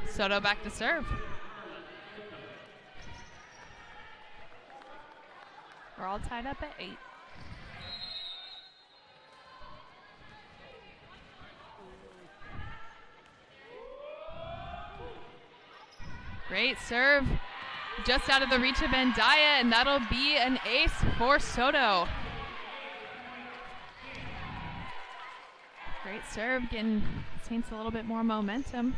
Soto back to serve. We're all tied up at 8. Great serve. Just out of the reach of Andaya, and that'll be an ace for Soto. Great serve, getting Saints a little bit more momentum.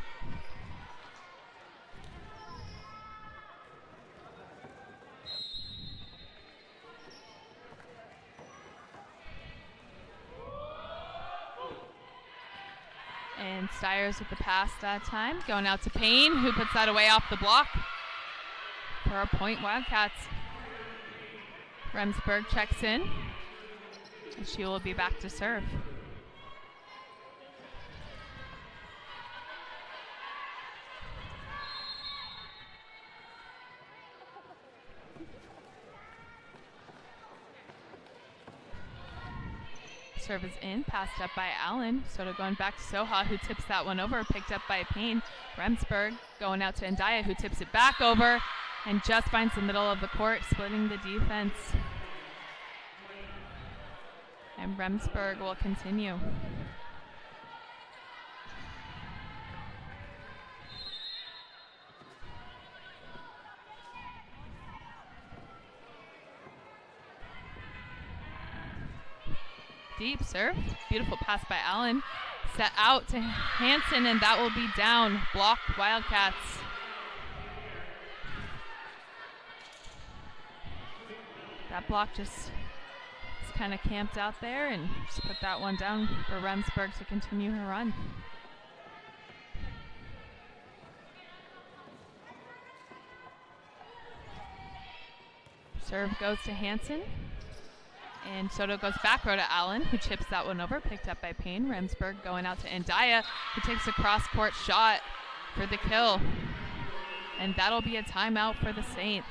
And Stiers with the pass that time, going out to Payne, who puts that away off the block for a point Wildcats. Remsburg checks in, and she will be back to serve. Serve is in, passed up by Allen. Soto going back to Soha, who tips that one over, picked up by Payne. Remsburg going out to Andaya, who tips it back over and just finds the middle of the court, splitting the defense. And Remsburg will continue. Deep serve, beautiful pass by Allen. Set out to Hansen, and that will be down. Block Wildcats. That block just kind of camped out there and just put that one down for Remsburg to continue her run. Serve goes to Hansen. And Soto goes back row to Allen, who chips that one over, picked up by Payne. Remsburg going out to Andaya, who takes a cross-court shot for the kill. And that'll be a timeout for the Saints.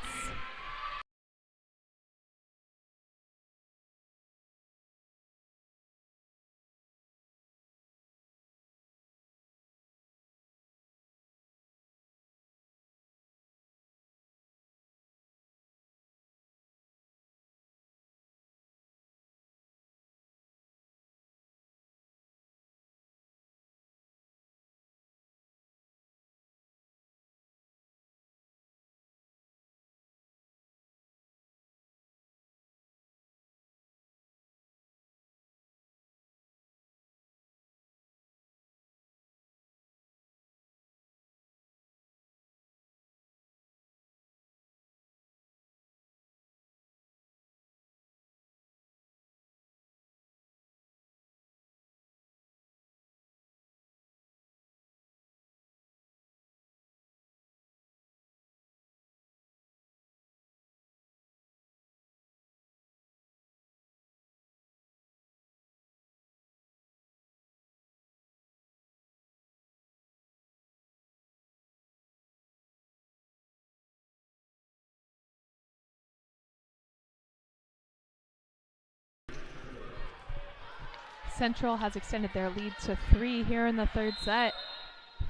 Central has extended their lead to 3 here in the third set.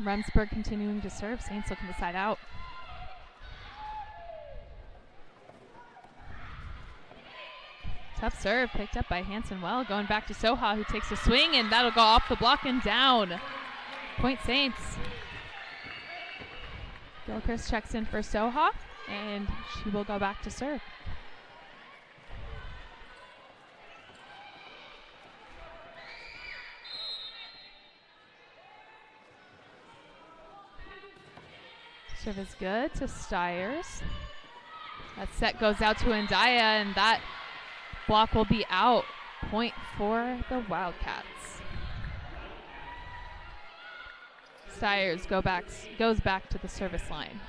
Remsburg continuing to serve. Saints looking to side out. Tough serve picked up by Hanson Well. Going back to Soha, who takes a swing, and that'll go off the block and down. Point Saints. Gilchrist checks in for Soha, and she will go back to serve. Serve is good to Stiers. That set goes out to Andaya, and that block will be out. Point for the Wildcats. Stiers goes back to the service line.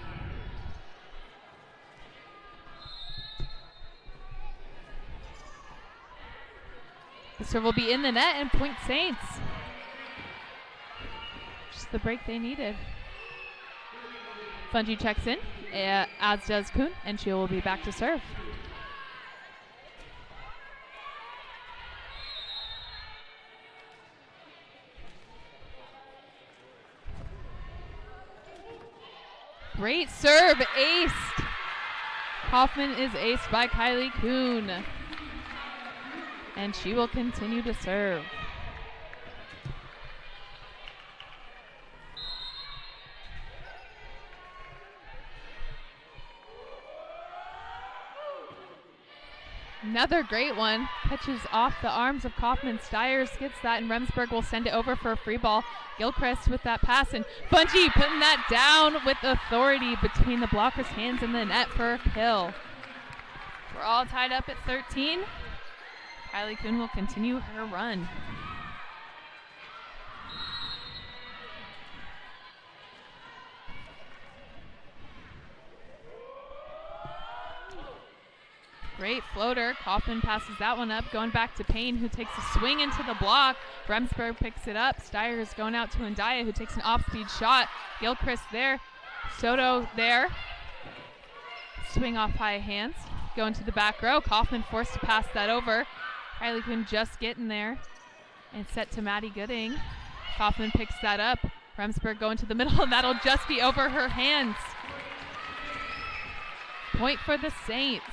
The serve will be in the net, and Point Saints. Just the break they needed. Fungi checks in, as does Kuhn, and she will be back to serve. Great serve, aced. Kaufman is aced by Kylie Kuhn, and she will continue to serve. Another great one. Catches off the arms of Kaufman. Stiers gets that, and Remsburg will send it over for a free ball. Gilchrist with that pass, and Fungi putting that down with authority between the blocker's hands and the net for a kill. We're all tied up at 13. Kylie Kuhn will continue her run. Great floater. Kaufman passes that one up, going back to Payne, who takes a swing into the block. Remsburg picks it up. Stiers going out to Andaya, who takes an off-speed shot. Gilchrist there. Soto there. Swing off high hands. Going to the back row. Kaufman forced to pass that over. Kylie Kuhn just getting there. And set to Maddie Gooding. Kaufman picks that up. Remsburg going to the middle, and that'll just be over her hands. Point for the Saints.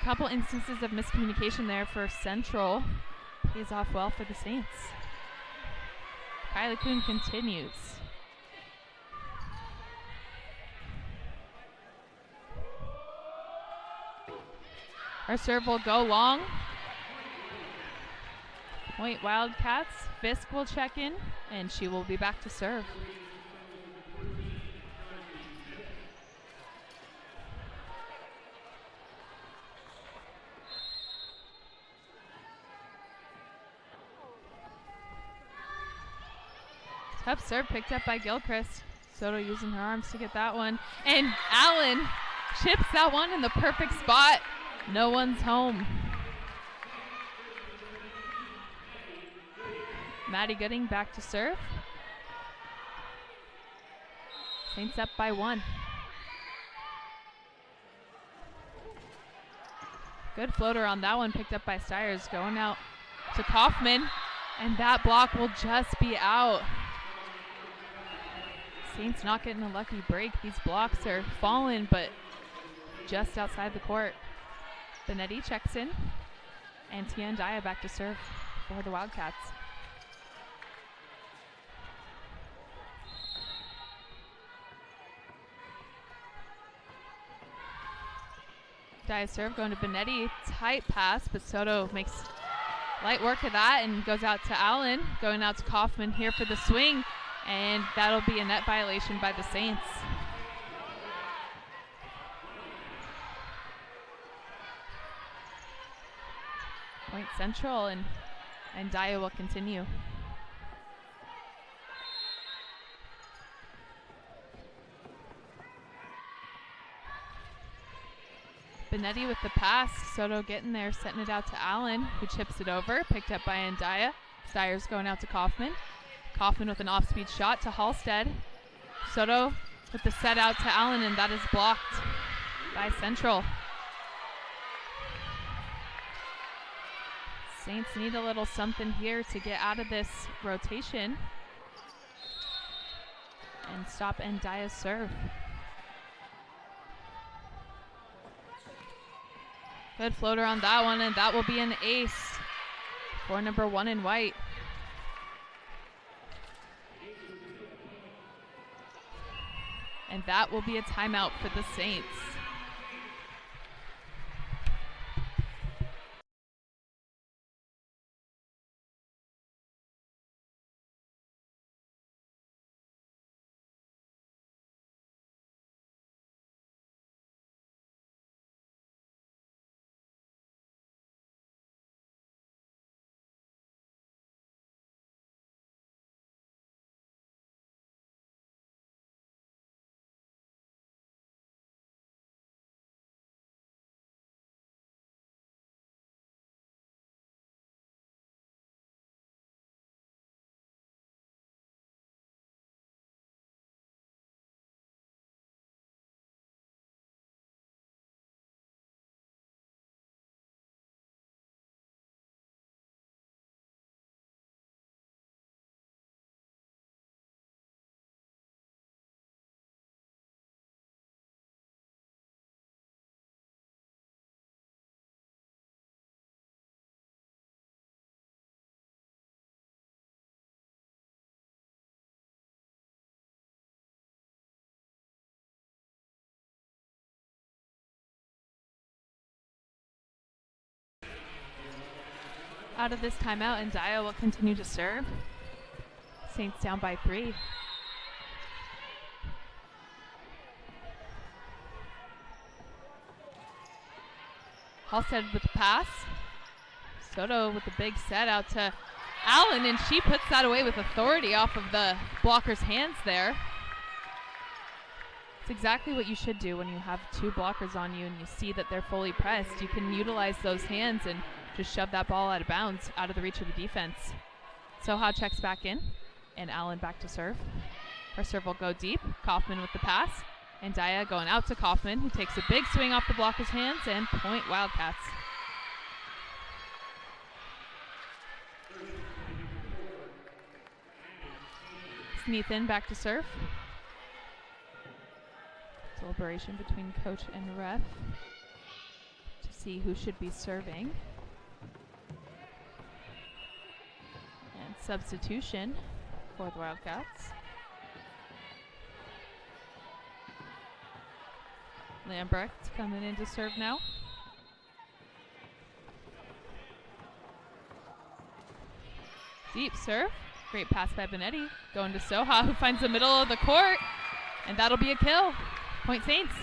Couple instances of miscommunication there for Central. Pays off well for the Saints. Kylie Kuhn continues. Our serve will go long. Point Wildcats. Fisk will check in, and she will be back to serve. Tough serve picked up by Gilchrist. Soto using her arms to get that one. And Allen chips that one in the perfect spot. No one's home. Maddie Gooding back to serve. Saints up by 1. Good floater on that one, picked up by Stiers. Going out to Kaufman, and that block will just be out. Saints not getting a lucky break. These blocks are falling, but just outside the court. Benetti checks in, and Tia Andaya back to serve for the Wildcats. Andaya serve going to Benetti. Tight pass, but Soto makes light work of that and goes out to Allen. Going out to Kaufman here for the swing. And that'll be a net violation by the Saints. Point Central, and Daya will continue. Benetti with the pass. Soto getting there, setting it out to Allen, who chips it over. Picked up by Andaya. Stiers going out to Kaufman. Kaufman with an off-speed shot to Halstead. Soto with the set out to Allen, and that is blocked by Central. Saints need a little something here to get out of this rotation and stop Ndiaye's serve. Good floater on that one, and that will be an ace for number 1 in white. And that will be a timeout for the Saints. Out of this timeout, Ndiaye will continue to serve. Saints down by 3. Halstead with the pass. Soto with the big set out to Allen, and she puts that away with authority off of the blocker's hands there. It's exactly what you should do when you have 2 blockers on you and you see that they're fully pressed. You can utilize those hands and just shove that ball out of bounds, out of the reach of the defense. Soha checks back in, and Allen back to serve. Her serve will go deep. Kaufman with the pass. And Ndiaye going out to Kaufman, who takes a big swing off the blocker's hands, and point Wildcats. Sneathan back to serve. Deliberation between coach and ref to see who should be serving. And substitution for the Wildcats. Lambrecht coming in to serve now. Deep serve. Great pass by Benetti. Going to Soha, who finds the middle of the court. And that'll be a kill. Point Saints.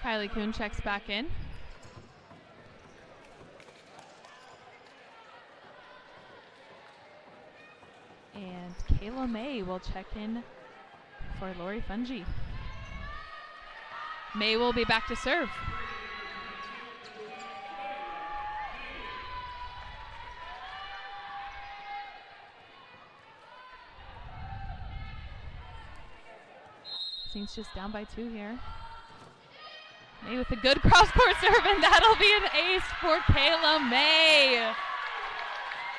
Kylie Kuhn checks back in. And Kayla May will check in for Lori Fungi. May will be back to serve. Saints just down by 2 here. May with a good cross-court serve, and that'll be an ace for Kayla May.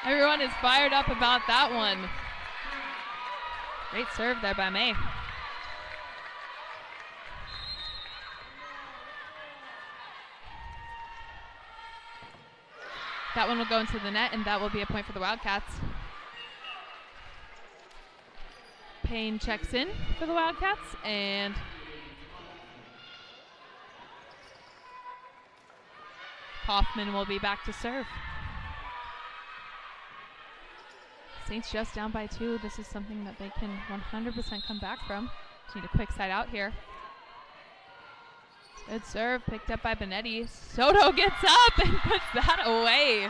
Everyone is fired up about that one. Great serve there by May. That one will go into the net, and that will be a point for the Wildcats. Payne checks in for the Wildcats, and Kaufman will be back to serve. Saints just down by 2. This is something that they can 100% come back from. Just need a quick side out here. Good serve, picked up by Benetti. Soto gets up and puts that away.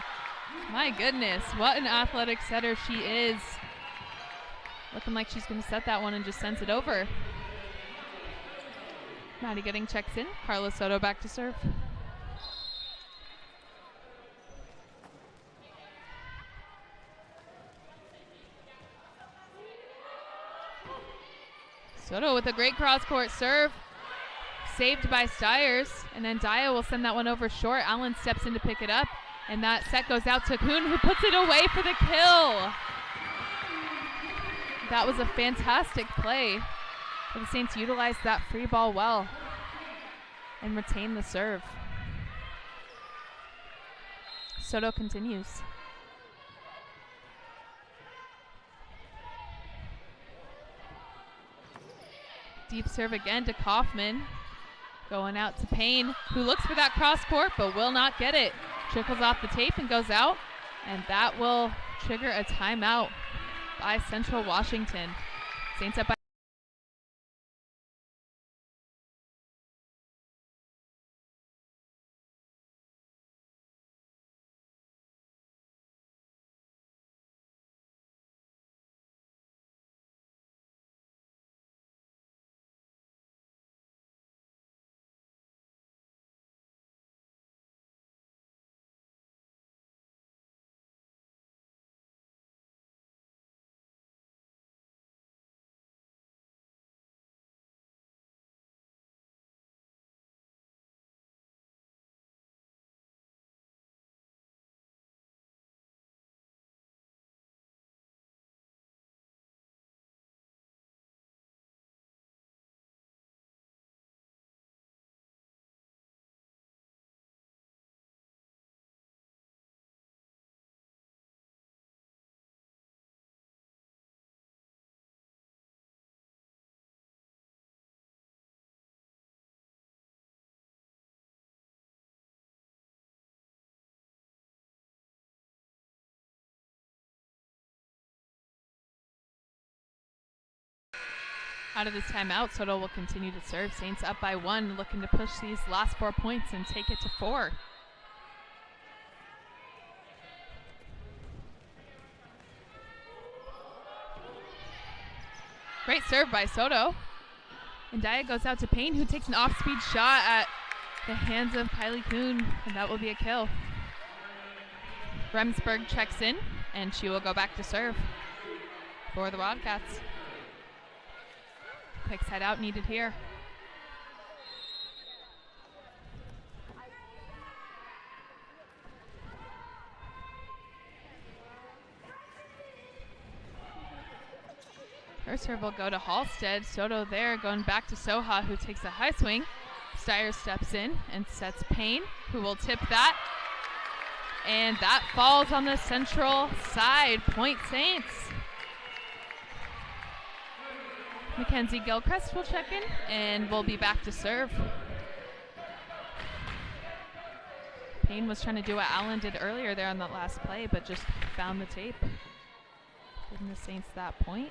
My goodness, what an athletic setter she is. Looking like she's going to set that one and just sends it over. Maddie Gooding checks in. Carla Soto back to serve. Soto with a great cross-court serve. saved by Stiers, and then Daya will send that one over short. Allen steps in to pick it up, and that set goes out to Kuhn, who puts it away for the kill. That was a fantastic play. The Saints utilized that free ball well and retained the serve. Soto continues. Deep serve again to Kaufman. Going out to Payne, who looks for that cross court but will not get it. Trickles off the tape and goes out, and that will trigger a timeout by Central Washington. Saints up by out of this timeout. Soto will continue to serve. Saints up by 1, looking to push these last 4 points and take it to 4. Great serve by Soto. And Daya goes out to Payne, who takes an off-speed shot at the hands of Kylie Kuhn, and that will be a kill. Remsburg checks in, and she will go back to serve for the Wildcats. Quick side out needed here. Her serve will go to Halstead. Soto there, going back to Soha, who takes a high swing. Stiers steps in and sets Payne, who will tip that. And that falls on the Central side. Point Saints. Mackenzie Gilchrist will check in, and we'll be back to serve. Payne was trying to do what Allen did earlier there on that last play, but just found the tape. Giving the Saints that point.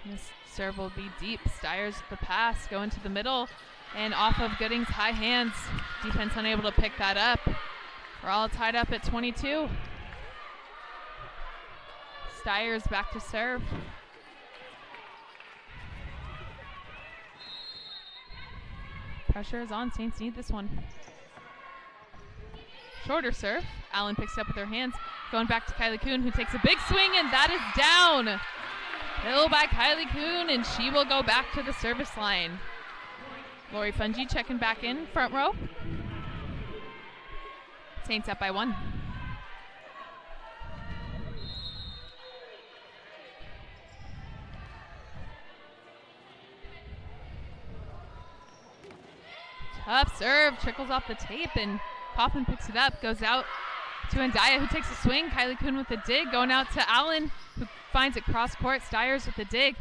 This serve will be deep. Stiers the pass, going to the middle, and off of Gooding's high hands. Defense unable to pick that up. We're all tied up at 22. Stiers back to serve. Pressure is on. Saints need this one. Shorter serve. Allen picks it up with her hands. Going back to Kylie Kuhn, who takes a big swing, and that is down. Kill by Kylie Kuhn, and she will go back to the service line. Lori Fungi checking back in front row. Saints up by 1. Tough serve, trickles off the tape, and Kaufman picks it up, goes out to Ndaya, who takes a swing. Kylie Kuhn with the dig, going out to Allen, who finds it cross court. Stiers with the dig,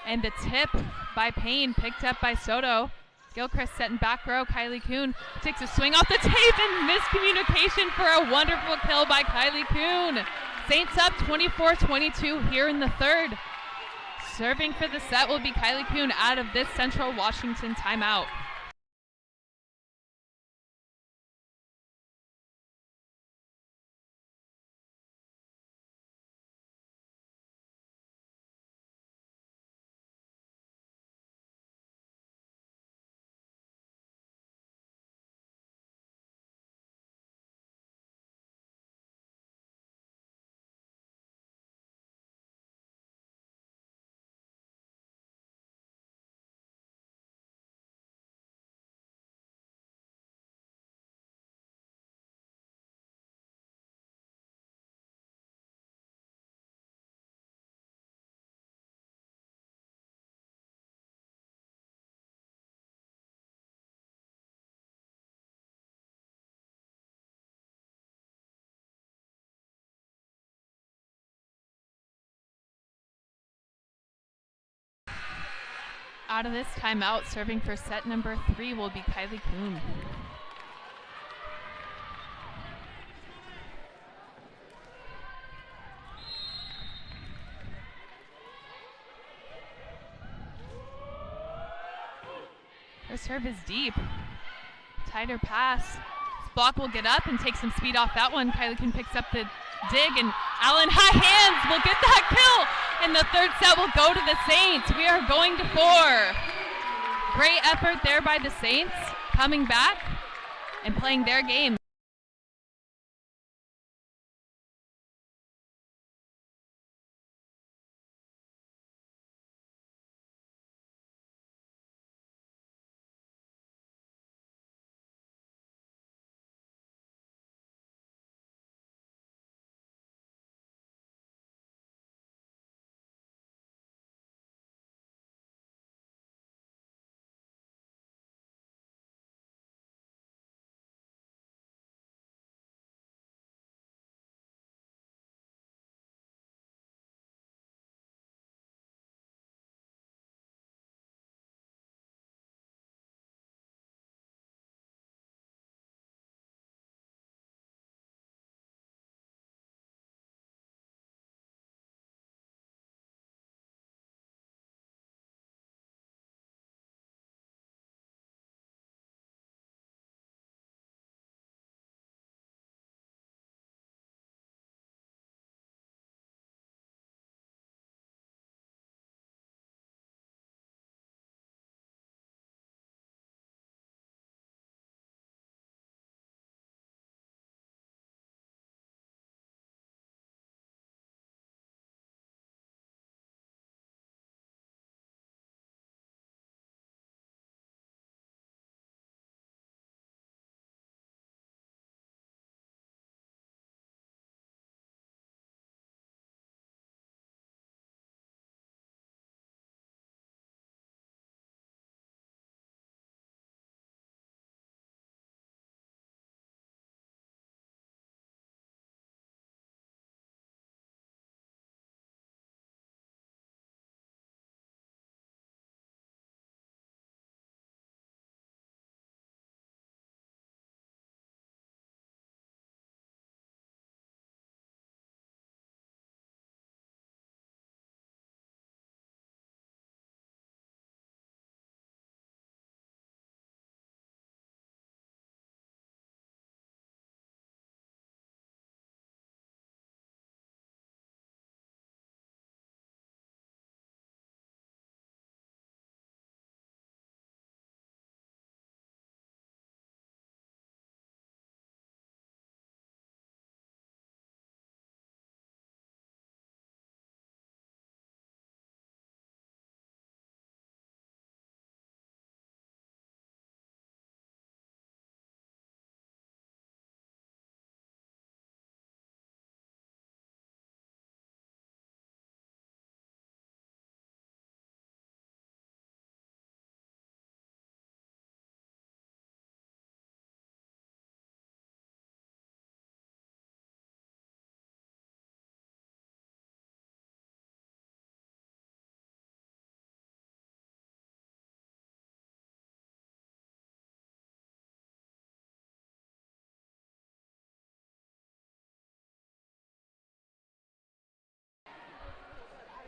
and the tip by Payne, picked up by Soto. Gilchrist set in back row. Kylie Kuhn takes a swing off the tape, and miscommunication for a wonderful kill by Kylie Kuhn. Saints up 24-22 here in the third. Serving for the set will be Kylie Kuhn out of this Central Washington timeout. out of this timeout, serving for set number 3 will be Kylie Kuhn. Her serve is deep. Tighter pass. Block will get up and take some speed off that one. Kylie Kuhn picks up the dig, and Allen high hands will get that kill. And the third set will go to the Saints. We are going to 4. Great effort there by the Saints, coming back and playing their game.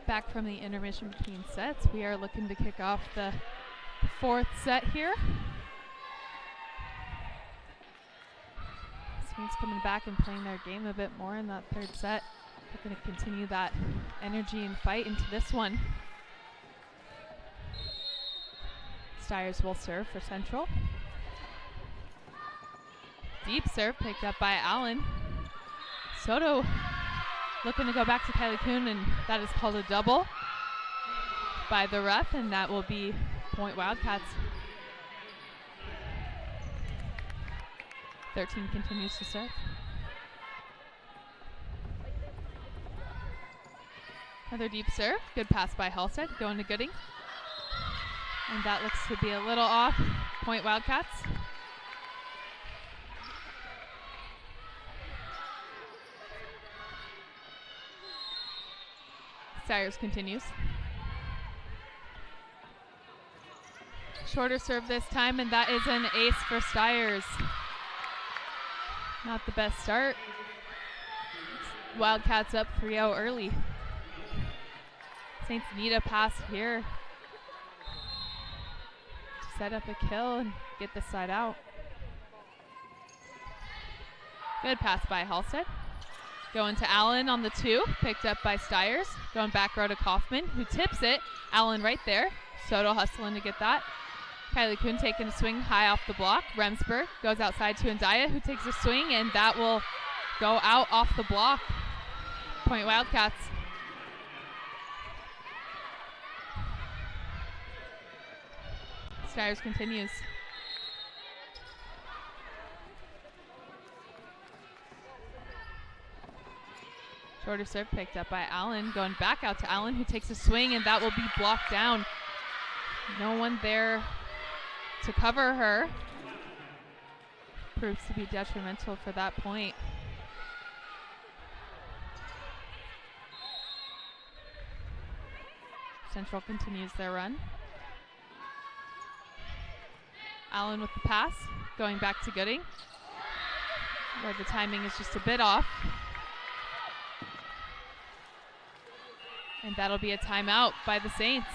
Back from the intermission between sets, we are looking to kick off the 4th set here. Saints coming back and playing their game a bit more in that 3rd set. They're going to continue that energy and fight into this one. Stiers will serve for Central. Deep serve picked up by Allen. Soto looking to go back to Kylie Kuhn, and that is called a double by the ref, and that will be point Wildcats. 13 continues to serve. Another deep serve. Good pass by Halstead, going to Gooding. And that looks to be a little off. Point Wildcats. Stiers continues. Shorter serve this time, and that is an ace for Steyrs. Not the best start. Wildcats up 3-0 early. Saints need a pass here to set up a kill and get the side out. Good pass by Halstead. Going to Allen on the 2, picked up by Steyrs. Going back row to Kaufman, who tips it. Allen right there. Soto hustling to get that. Kylie Kuhn taking a swing high off the block. Remsburg goes outside to Ndaya, who takes a swing, and that will go out off the block. Point Wildcats. Steyrs continues. Shorter serve picked up by Allen. Going back out to Allen, who takes a swing, and that will be blocked down. No one there to cover her. Proves to be detrimental for that point. Central continues their run. Allen with the pass, going back to Gooding, where the timing is just a bit off. And that'll be a timeout by the Saints.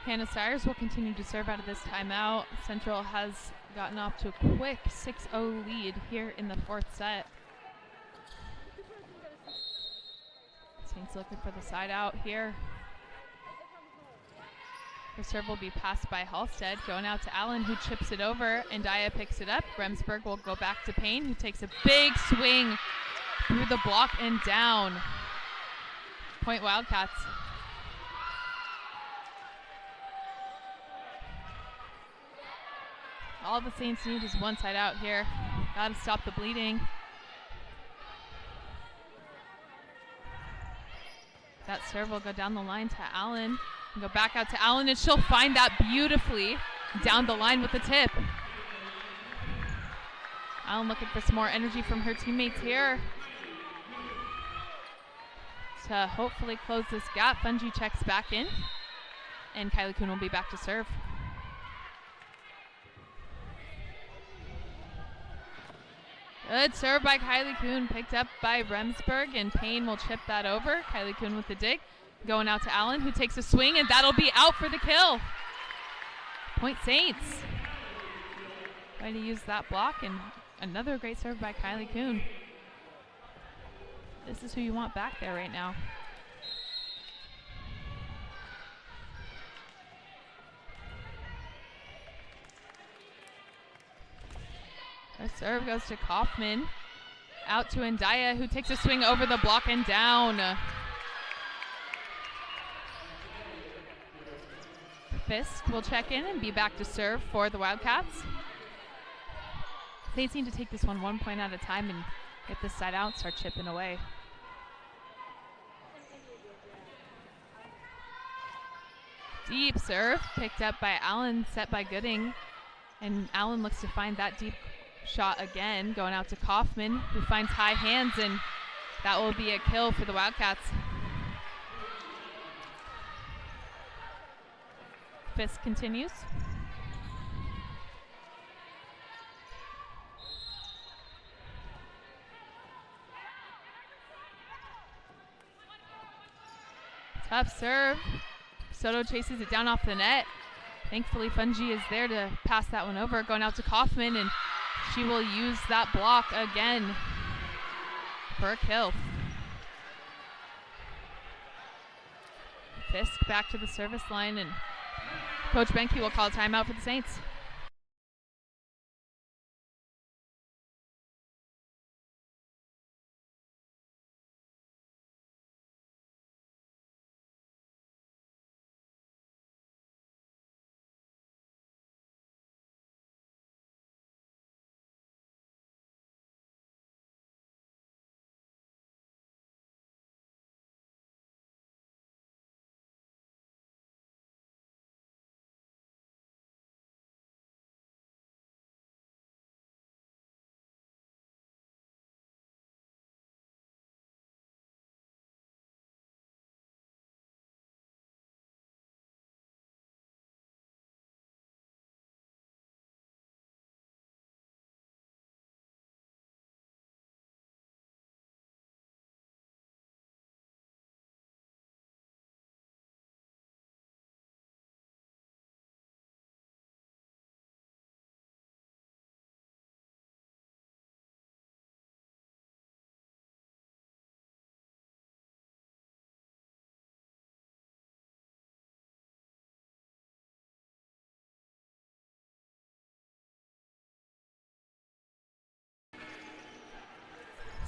Hannah Steyrs will continue to serve out of this timeout. Central has gotten off to a quick 6-0 lead here in the fourth set. Saints looking for the side out here. The serve will be passed by Halstead, going out to Allen, who chips it over, and Ndaya picks it up. Remsburg will go back to Payne, who takes a big swing through the block and down. Point Wildcats. All the Saints need is one side out here. Gotta stop the bleeding. That serve will go down the line to Allen. And go back out to Allen, and she'll find that beautifully down the line with the tip. Allen looking for some more energy from her teammates here to hopefully close this gap. Fungi checks back in, and Kylie Kuhn will be back to serve. Good serve by Kylie Kuhn, picked up by Remsburg, and Payne will chip that over. Kylie Kuhn with the dig. Going out to Allen, who takes a swing, and that'll be out for the kill. Point Saints. Way to use that block, and another great serve by Kylie Kuhn. This is who you want back there right now. Our serve goes to Kaufman. Out to Ndaya, who takes a swing over the block and down. Fisk will check in and be back to serve for the Wildcats. They need to take this one point at a time and get this side out, start chipping away. Deep serve, picked up by Allen, set by Gooding. And Allen looks to find that deep shot again, going out to Kaufman, who finds high hands, and that will be a kill for the Wildcats. Fisk continues. Tough serve. Soto chases it down off the net. Thankfully, Fungi is there to pass that one over. Going out to Kaufman, and she will use that block again for a kill. Fisk back to the service line, and Coach Benke will call a timeout for the Saints.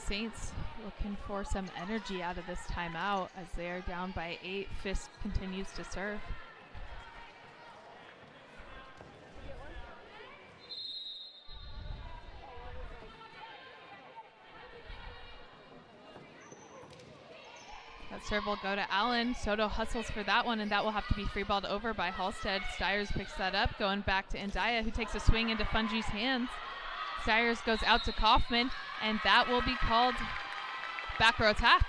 Saints looking for some energy out of this timeout as they are down by 8. Fisk continues to serve. That serve will go to Allen. Soto hustles for that one, and that will have to be free-balled over by Halstead. Stiers picks that up, going back to Ndaya, who takes a swing into Fungi's hands. Stiers goes out to Kaufman, and that will be called back row attack.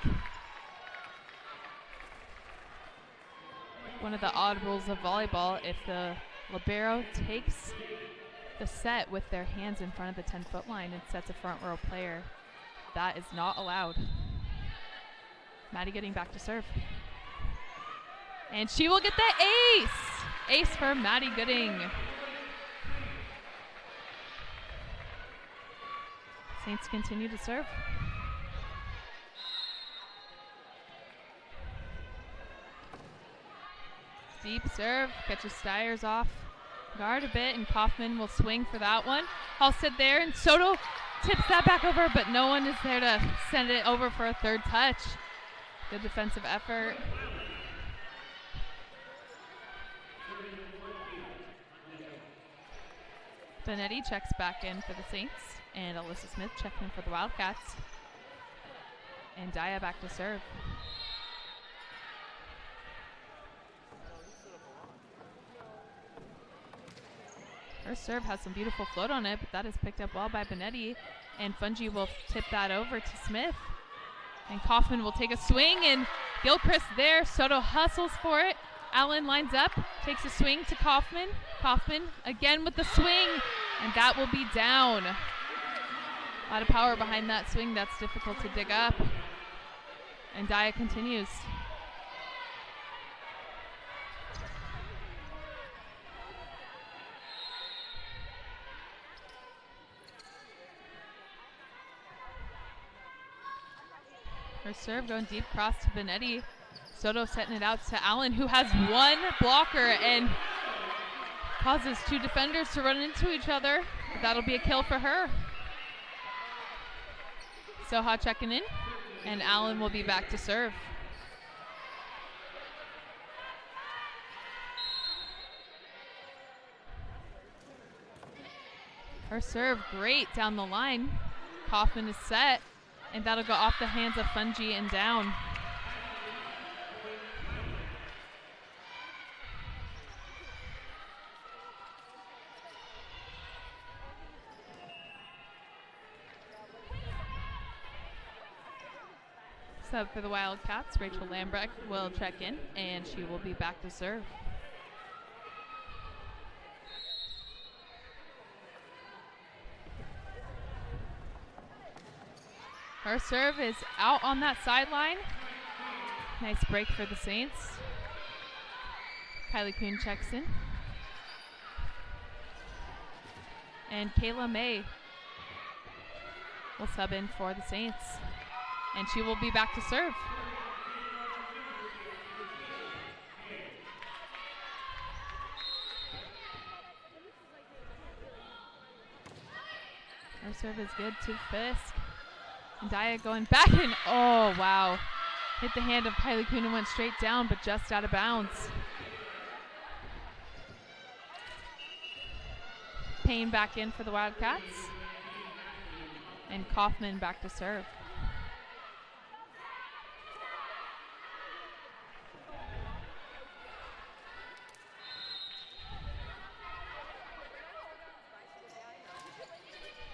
One of the odd rules of volleyball, if the libero takes the set with their hands in front of the 10-foot line and sets a front row player, that is not allowed. Maddie getting back to serve. And she will get the ace! Ace for Maddie Gooding. Saints continue to serve. Deep serve, catches Stiers off guard a bit, and Kaufman will swing for that one. Halstead there, and Soto tips that back over, but no one is there to send it over for a third touch. Good defensive effort. Benetti checks back in for the Saints, and Alyssa Smith checking in for the Wildcats. And Daya back to serve. Her serve has some beautiful float on it, but that is picked up well by Benetti, and Fungi will tip that over to Smith. And Kaufman will take a swing, and Gilchrist there. Soto hustles for it. Allen lines up, takes a swing to Kaufman. Kaufman again with the swing, and that will be down. A lot of power behind that swing. That's difficult to dig up. And Daya continues. Her serve going deep cross to Benetti. Soto setting it out to Allen, who has one blocker and causes two defenders to run into each other. But that'll be a kill for her. Soha checking in, and Allen will be back to serve. Her serve great down the line. Kaufman is set, and that'll go off the hands of Fungi and down. Sub for the Wildcats, Rachel Lambrecht will check in, and she will be back to serve. Her serve is out on that sideline. Nice break for the Saints. Kylie Kuhn checks in. And Kayla May will sub in for the Saints. And she will be back to serve. Her serve is good to Fisk. And Daya going back and oh wow. Hit the hand of Kylie Kuhn and went straight down, but just out of bounds. Payne back in for the Wildcats. And Kaufman back to serve.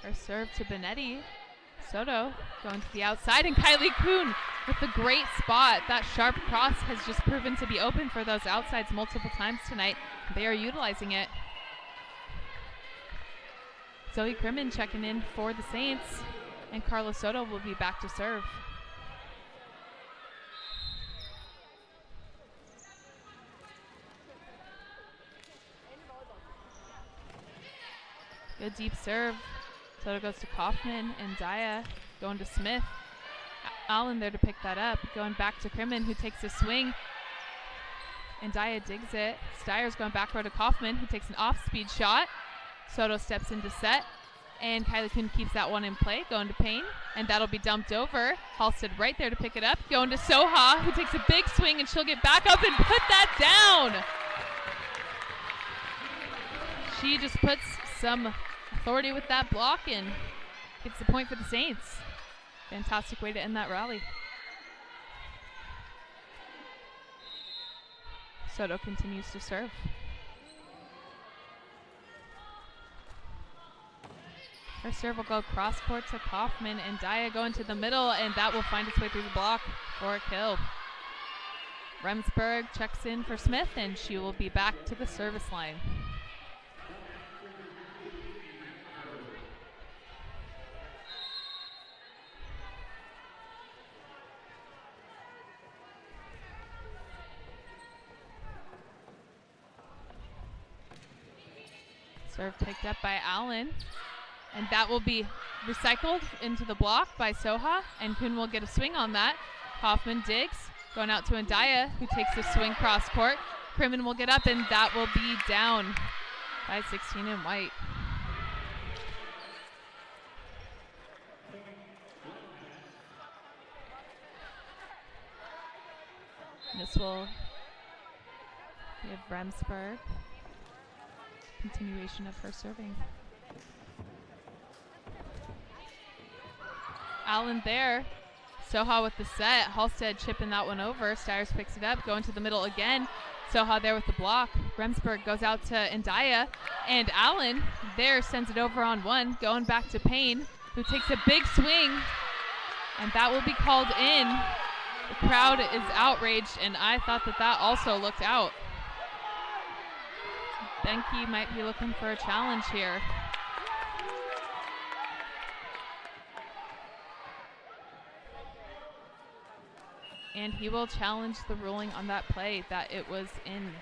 Her serve to Benetti. Soto going to the outside, and Kylie Kuhn with a great spot. That sharp cross has just proven to be open for those outsides multiple times tonight. They are utilizing it. Zoe Crimmin checking in for the Saints, and Carla Soto will be back to serve. Good deep serve. Soto goes to Kaufman, and Daya going to Smith. Allen there to pick that up. Going back to Crimmin, who takes a swing. And Daya digs it. Steyer's going back row to Kaufman, who takes an off-speed shot. Soto steps into set. And Kylie Kuhn keeps that one in play, going to Payne. And that'll be dumped over. Halstead right there to pick it up. Going to Soha, who takes a big swing, and she'll get back up and put that down. She just puts some authority with that block and gets the point for the Saints. Fantastic way to end that rally. Soto continues to serve. Her serve will go cross court to Kaufman, and Daya going to the middle, and that will find its way through the block for a kill. Remsburg checks in for Smith, and she will be back to the service line. Serve picked up by Allen, and that will be recycled into the block by Soha, and Kuhn will get a swing on that. Kaufman digs, going out to Andaya, who takes a swing cross court. Crimmin will get up, and that will be down by 16 in white. This will give Remsburg continuation of her serving. Allen there. Soha with the set. Halstead chipping that one over. Steyers picks it up, going to the middle again. Soha there with the block. Remsburg goes out to Andaya, and Allen there sends it over on one, going back to Payne, who takes a big swing, and that will be called in. The crowd is outraged, and I thought that that also looked out. Benke might be looking for a challenge here. And he will challenge the ruling on that play that it was in.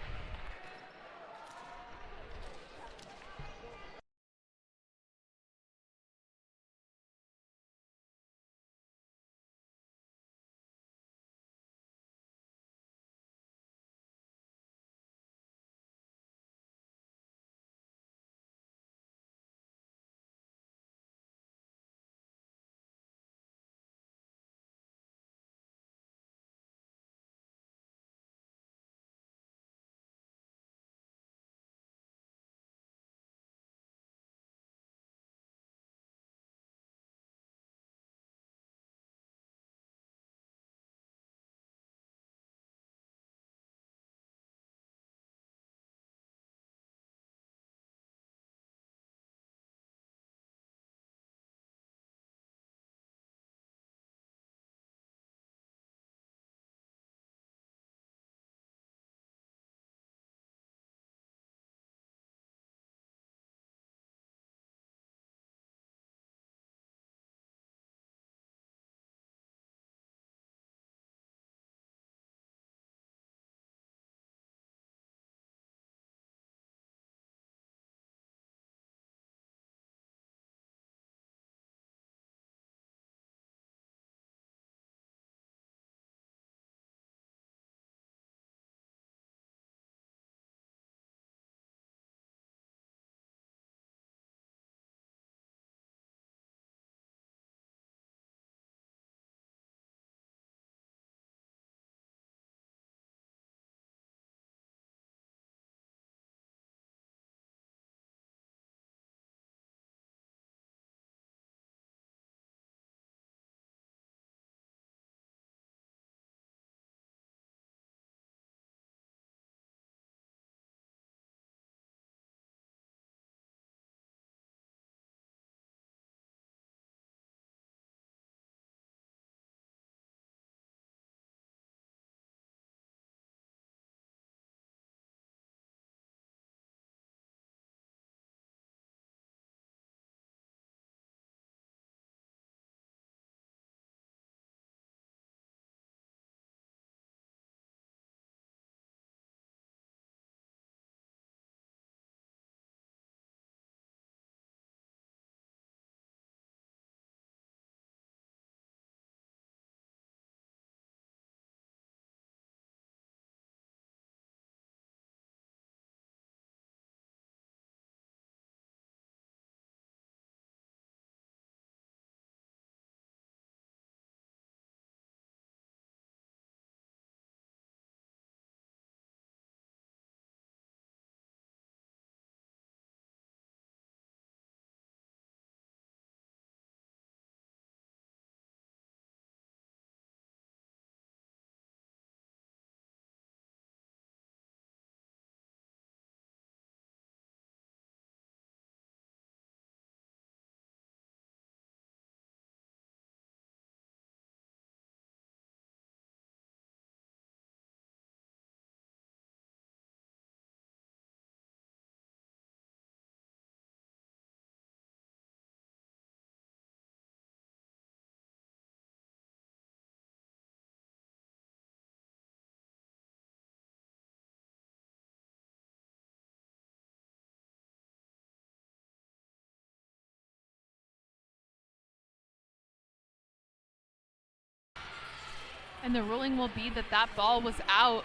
And the ruling will be that that ball was out,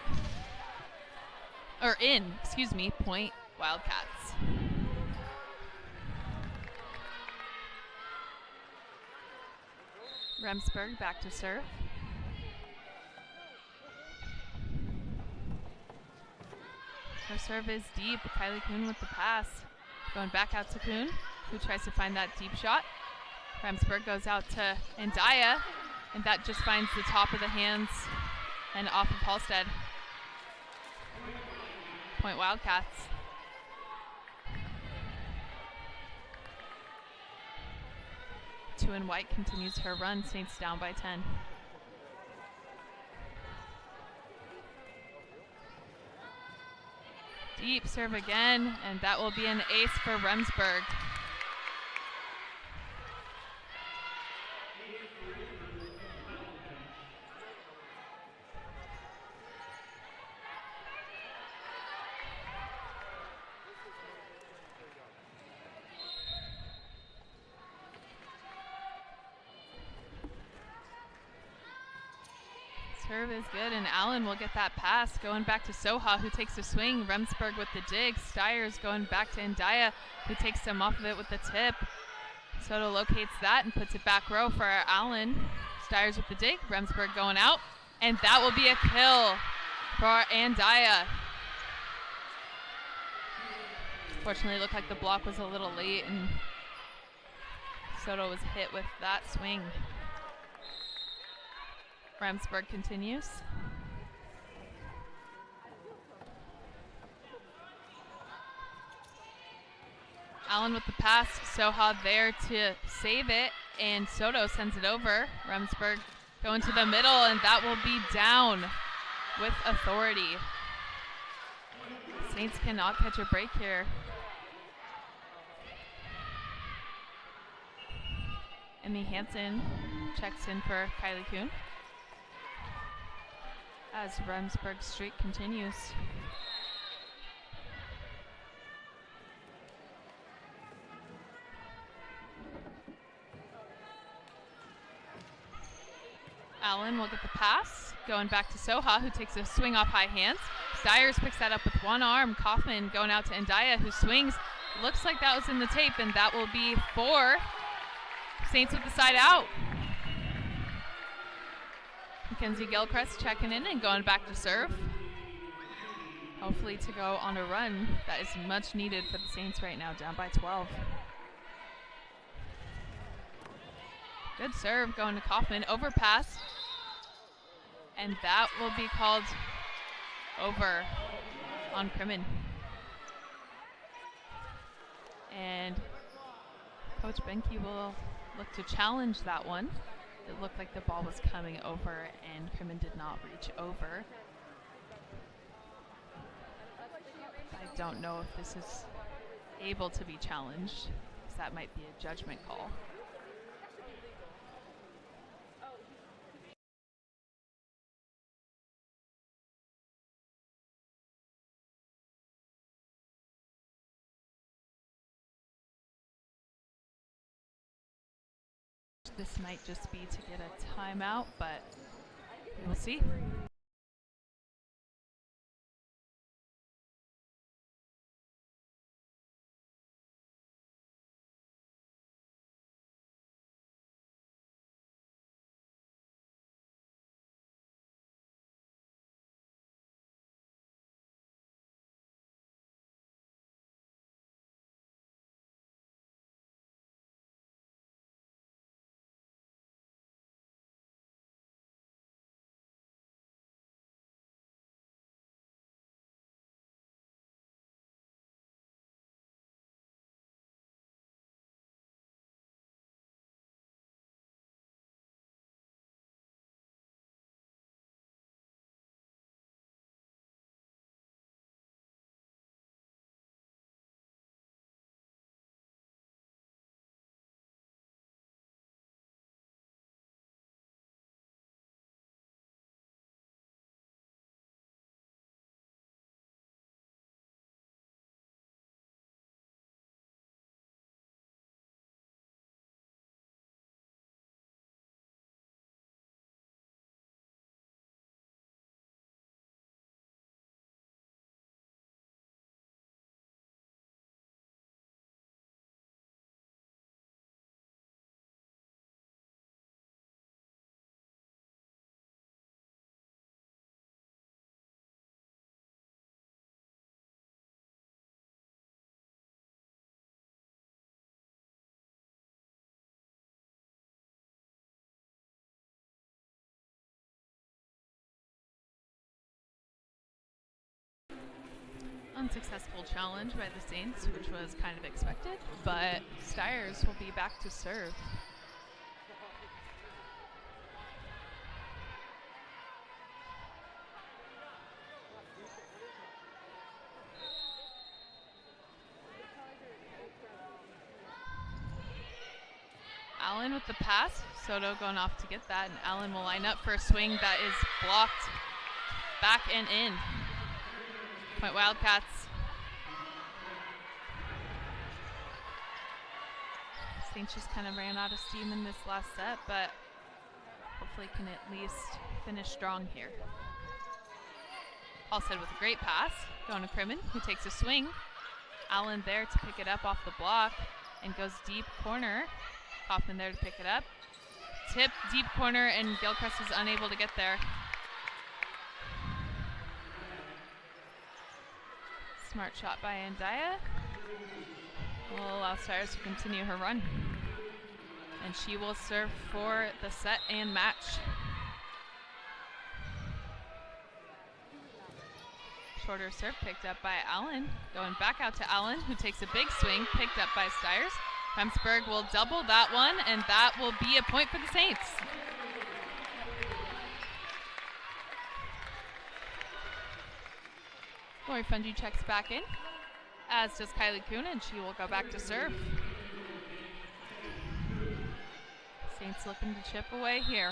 or in, excuse me, point Wildcats. Remsburg back to serve. Her serve is deep. Kylie Kuhn with the pass. Going back out to Kuhn, who tries to find that deep shot. Remsburg goes out to Andaya, and that just finds the top of the hands and off of Halstead. Point Wildcats. Two and White continues her run. Saints down by 10. Deep serve again, and that will be an ace for Remsburg. Serve is good, and Allen will get that pass. Going back to Soha, who takes a swing. Remsburg with the dig. Stiers going back to Andaya, who takes them off of it with the tip. Soto locates that and puts it back row for Allen. Stiers with the dig. Remsburg going out, and that will be a kill for Andaya. Fortunately, it looked like the block was a little late, and Soto was hit with that swing. Remsburg continues. Allen with the pass. Soha there to save it, and Soto sends it over. Remsburg going to the middle, and that will be down with authority. Saints cannot catch a break here. Emmy Hansen checks in for Kylie Kuhn as Remsburg's streak continues. Allen will get the pass, going back to Soha, who takes a swing off high hands. Stiers picks that up with one arm. Kaufman going out to Andaya, who swings. Looks like that was in the tape, and that will be 4. Saints with the side out. Mackenzie Gilchrist checking in and going back to serve. Hopefully to go on a run that is much needed for the Saints right now, down by 12. Good serve going to Kaufman, overpass. And that will be called over on Crimmin. And Coach Benke will look to challenge that one. It looked like the ball was coming over and Crimmin did not reach over. I don't know if this is able to be challenged, because that might be a judgment call. This might just be to get a timeout, but we'll see. Unsuccessful challenge by the Saints, which was kind of expected, but Steyrs will be back to serve. Allen with the pass. Soto going off to get that, and Allen will line up for a swing that is blocked back and in. Point Wildcats. Saints just kind of ran out of steam in this last set, but hopefully can at least finish strong here. Halstead with a great pass, going to Crimmin, who takes a swing. Allen there to pick it up off the block and goes deep corner. Kaufman there to pick it up. Tip, deep corner, and Gilchrist is unable to get there. Smart shot by Andaya. Will allow Steyrs to continue her run. And she will serve for the set and match. Shorter serve picked up by Allen. Going back out to Allen, who takes a big swing, picked up by Steyrs. Remsburg will double that one, and that will be a point for the Saints. Lori Fungi checks back in, as does Kylie Kuhn, and she will go back to serve. Saints looking to chip away here.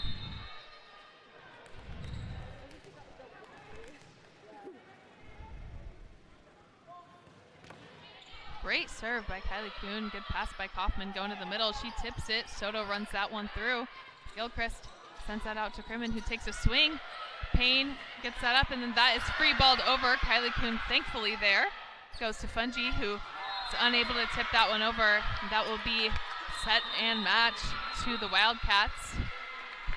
Great serve by Kylie Kuhn. Good pass by Kaufman going to the middle. She tips it. Soto runs that one through. Gilchrist sends that out to Crimmin, who takes a swing. Payne gets that up, and then that is free balled over. Kylie Kuhn thankfully there. Goes to Fungi, who is unable to tip that one over. That will be set and match to the Wildcats.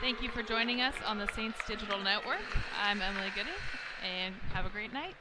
Thank you for joining us on the Saints Digital Network. I'm Emily Gooding, and have a great night.